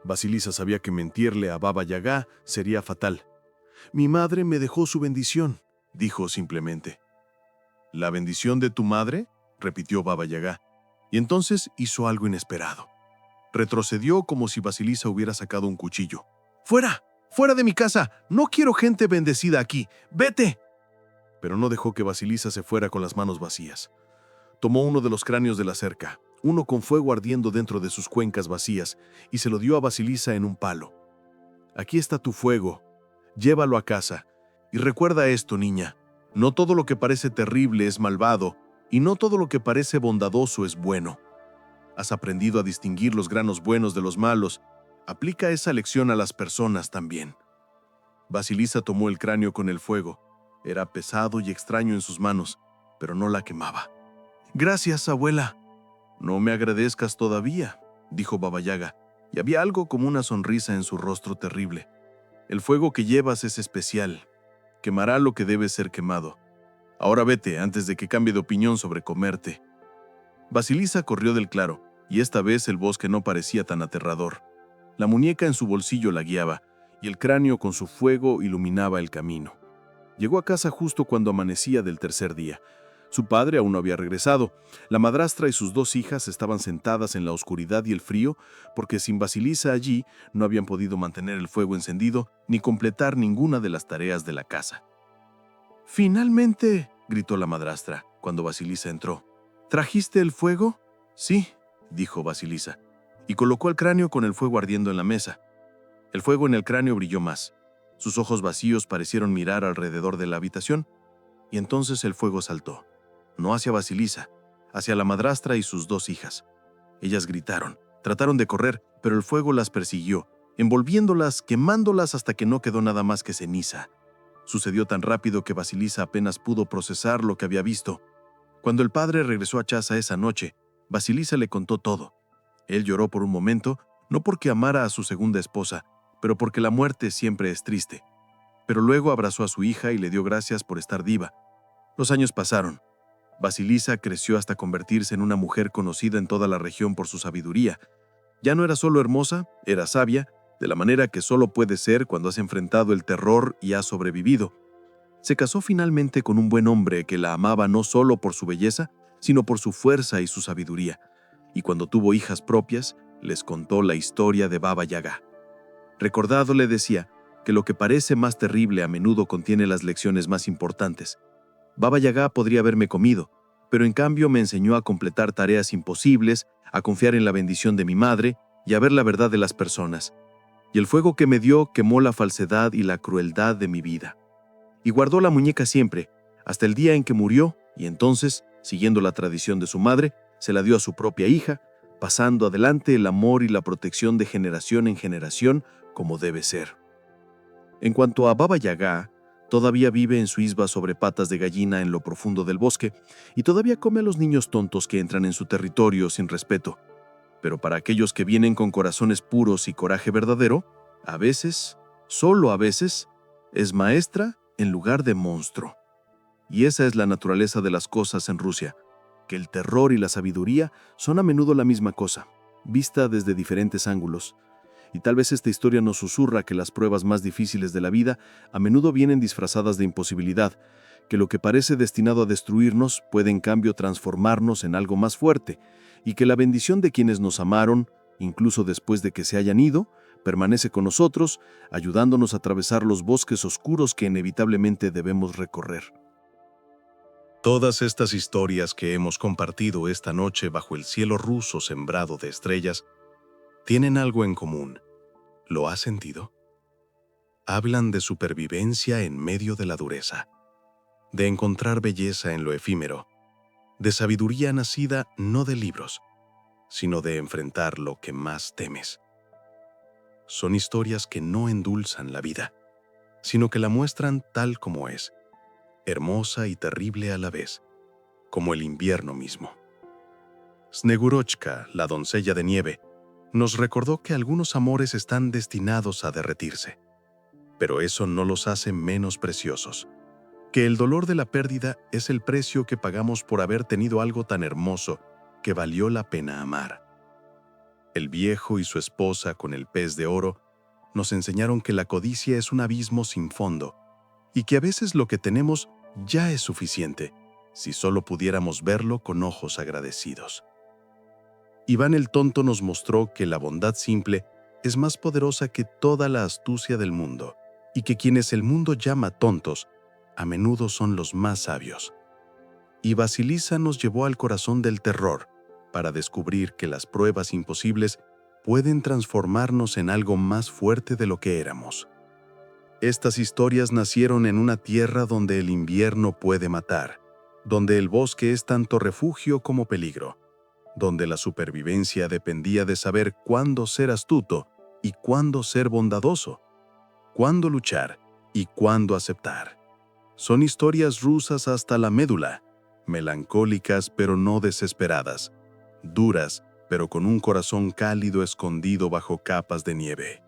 Vasilisa sabía que mentirle a Baba Yaga sería fatal. «Mi madre me dejó su bendición», dijo simplemente. «¿La bendición de tu madre?», repitió Baba Yaga, y entonces hizo algo inesperado. Retrocedió como si Vasilisa hubiera sacado un cuchillo. «¡Fuera! ¡Fuera de mi casa! ¡No quiero gente bendecida aquí! ¡Vete!» Pero no dejó que Vasilisa se fuera con las manos vacías. Tomó uno de los cráneos de la cerca, uno con fuego ardiendo dentro de sus cuencas vacías, y se lo dio a Vasilisa en un palo. «Aquí está tu fuego. Llévalo a casa. Y recuerda esto, niña. No todo lo que parece terrible es malvado, y no todo lo que parece bondadoso es bueno. Has aprendido a distinguir los granos buenos de los malos. Aplica esa lección a las personas también». Vasilisa tomó el cráneo con el fuego. Era pesado y extraño en sus manos, pero no la quemaba. «Gracias, abuela». «No me agradezcas todavía», dijo Baba Yaga, y había algo como una sonrisa en su rostro terrible. «El fuego que llevas es especial. Quemará lo que debe ser quemado. Ahora vete antes de que cambie de opinión sobre comerte». Vasilisa corrió del claro, y esta vez el bosque no parecía tan aterrador. La muñeca en su bolsillo la guiaba, y el cráneo con su fuego iluminaba el camino. Llegó a casa justo cuando amanecía del tercer día. Su padre aún no había regresado. La madrastra y sus dos hijas estaban sentadas en la oscuridad y el frío, porque sin Vasilisa allí no habían podido mantener el fuego encendido ni completar ninguna de las tareas de la casa. «¡Finalmente!», gritó la madrastra cuando Vasilisa entró. «¿Trajiste el fuego?». «Sí», dijo Vasilisa, y colocó el cráneo con el fuego ardiendo en la mesa. El fuego en el cráneo brilló más. Sus ojos vacíos parecieron mirar alrededor de la habitación, y entonces el fuego saltó. No hacia Vasilisa, hacia la madrastra y sus dos hijas. Ellas gritaron, trataron de correr, pero el fuego las persiguió, envolviéndolas, quemándolas hasta que no quedó nada más que ceniza. Sucedió tan rápido que Vasilisa apenas pudo procesar lo que había visto. Cuando el padre regresó a casa esa noche, Vasilisa le contó todo. Él lloró por un momento, no porque amara a su segunda esposa, pero porque la muerte siempre es triste. Pero luego abrazó a su hija y le dio gracias por estar viva. Los años pasaron. Vasilisa creció hasta convertirse en una mujer conocida en toda la región por su sabiduría. Ya no era solo hermosa, era sabia, de la manera que solo puede ser cuando has enfrentado el terror y has sobrevivido. Se casó finalmente con un buen hombre que la amaba no solo por su belleza, sino por su fuerza y su sabiduría. Y cuando tuvo hijas propias, les contó la historia de Baba Yaga. Recordado le decía que lo que parece más terrible a menudo contiene las lecciones más importantes. Baba Yaga podría haberme comido, pero en cambio me enseñó a completar tareas imposibles, a confiar en la bendición de mi madre y a ver la verdad de las personas. Y el fuego que me dio quemó la falsedad y la crueldad de mi vida. Y guardó la muñeca siempre, hasta el día en que murió, y entonces, siguiendo la tradición de su madre, se la dio a su propia hija, pasando adelante el amor y la protección de generación en generación, como debe ser. En cuanto a Baba Yaga, todavía vive en su isba sobre patas de gallina en lo profundo del bosque, y todavía come a los niños tontos que entran en su territorio sin respeto. Pero para aquellos que vienen con corazones puros y coraje verdadero, a veces, solo a veces, es maestra en lugar de monstruo. Y esa es la naturaleza de las cosas en Rusia, que el terror y la sabiduría son a menudo la misma cosa, vista desde diferentes ángulos. Y tal vez esta historia nos susurra que las pruebas más difíciles de la vida a menudo vienen disfrazadas de imposibilidad, que lo que parece destinado a destruirnos puede en cambio transformarnos en algo más fuerte, y que la bendición de quienes nos amaron, incluso después de que se hayan ido, permanece con nosotros, ayudándonos a atravesar los bosques oscuros que inevitablemente debemos recorrer. Todas estas historias que hemos compartido esta noche bajo el cielo ruso sembrado de estrellas tienen algo en común. ¿Lo has sentido? Hablan de supervivencia en medio de la dureza, de encontrar belleza en lo efímero, de sabiduría nacida no de libros, sino de enfrentar lo que más temes. Son historias que no endulzan la vida, sino que la muestran tal como es, hermosa y terrible a la vez, como el invierno mismo. Snegurochka, la doncella de nieve, nos recordó que algunos amores están destinados a derretirse, pero eso no los hace menos preciosos, que el dolor de la pérdida es el precio que pagamos por haber tenido algo tan hermoso que valió la pena amar. El viejo y su esposa con el pez de oro nos enseñaron que la codicia es un abismo sin fondo y que a veces lo que tenemos ya es suficiente, si solo pudiéramos verlo con ojos agradecidos. Iván el Tonto nos mostró que la bondad simple es más poderosa que toda la astucia del mundo, y que quienes el mundo llama tontos, a menudo son los más sabios. Y Basilisa nos llevó al corazón del terror, para descubrir que las pruebas imposibles pueden transformarnos en algo más fuerte de lo que éramos. Estas historias nacieron en una tierra donde el invierno puede matar, donde el bosque es tanto refugio como peligro, donde la supervivencia dependía de saber cuándo ser astuto y cuándo ser bondadoso, cuándo luchar y cuándo aceptar. Son historias rusas hasta la médula, melancólicas pero no desesperadas, duras pero con un corazón cálido escondido bajo capas de nieve.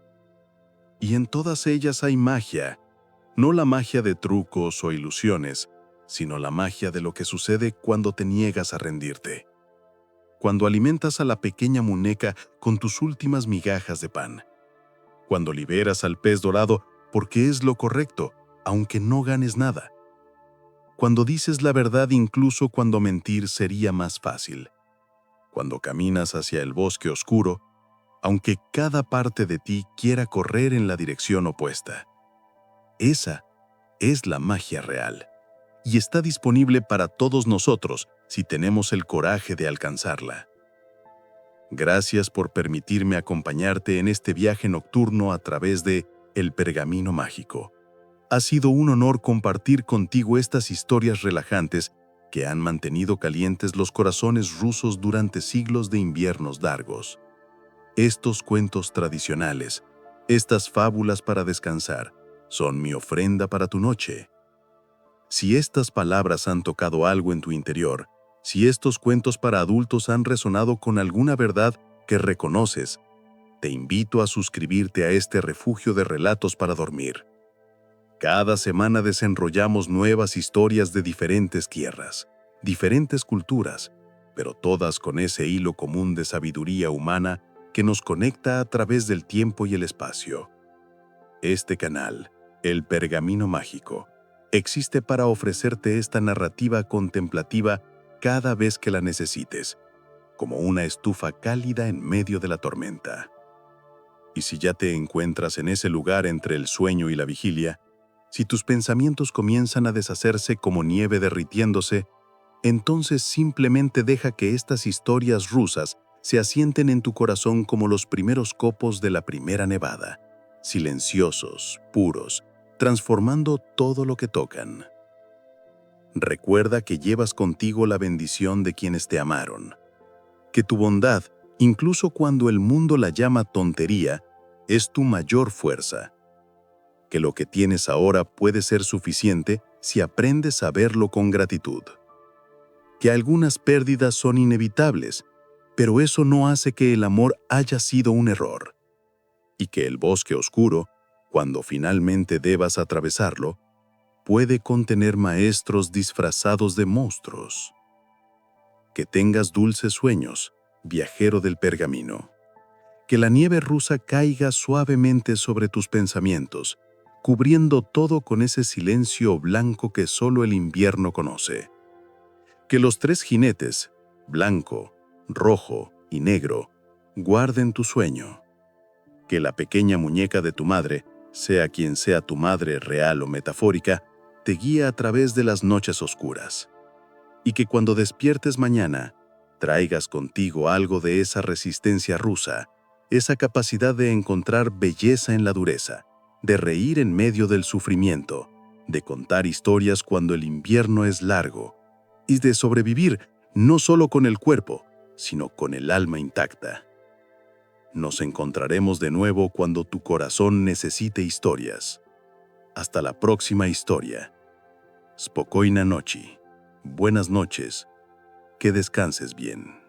Y en todas ellas hay magia, no la magia de trucos o ilusiones, sino la magia de lo que sucede cuando te niegas a rendirte. Cuando alimentas a la pequeña muñeca con tus últimas migajas de pan. Cuando liberas al pez dorado porque es lo correcto, aunque no ganes nada. Cuando dices la verdad incluso cuando mentir sería más fácil. Cuando caminas hacia el bosque oscuro, aunque cada parte de ti quiera correr en la dirección opuesta. Esa es la magia real, y está disponible para todos nosotros si tenemos el coraje de alcanzarla. Gracias por permitirme acompañarte en este viaje nocturno a través de El Pergamino Mágico. Ha sido un honor compartir contigo estas historias relajantes que han mantenido calientes los corazones rusos durante siglos de inviernos largos. Estos cuentos tradicionales, estas fábulas para descansar, son mi ofrenda para tu noche. Si estas palabras han tocado algo en tu interior, si estos cuentos para adultos han resonado con alguna verdad que reconoces, te invito a suscribirte a este refugio de relatos para dormir. Cada semana desenrollamos nuevas historias de diferentes tierras, diferentes culturas, pero todas con ese hilo común de sabiduría humana que nos conecta a través del tiempo y el espacio. Este canal, El Pergamino Mágico, existe para ofrecerte esta narrativa contemplativa cada vez que la necesites, como una estufa cálida en medio de la tormenta. Y si ya te encuentras en ese lugar entre el sueño y la vigilia, Si tus pensamientos comienzan a deshacerse como nieve derritiéndose, entonces simplemente deja que estas historias rusas se asienten en tu corazón como los primeros copos de la primera nevada, silenciosos, puros, transformando todo lo que tocan. Recuerda que llevas contigo la bendición de quienes te amaron, que tu bondad, incluso cuando el mundo la llama tontería, es tu mayor fuerza, que lo que tienes ahora puede ser suficiente si aprendes a verlo con gratitud, que algunas pérdidas son inevitables, pero eso no hace que el amor haya sido un error, y que el bosque oscuro, cuando finalmente debas atravesarlo, puede contener maestros disfrazados de monstruos. Que tengas dulces sueños, viajero del pergamino. Que la nieve rusa caiga suavemente sobre tus pensamientos, cubriendo todo con ese silencio blanco que solo el invierno conoce. Que los 3 jinetes, blanco, rojo y negro, guarden tu sueño. Que la pequeña muñeca de tu madre, sea quien sea tu madre real o metafórica, te guíe a través de las noches oscuras. Y que cuando despiertes mañana, traigas contigo algo de esa resistencia rusa, esa capacidad de encontrar belleza en la dureza, de reír en medio del sufrimiento, de contar historias cuando el invierno es largo, y de sobrevivir no solo con el cuerpo, sino con el alma intacta. Nos encontraremos de nuevo cuando tu corazón necesite historias. Hasta la próxima historia. Spokojna noche. Buenas noches. Que descanses bien.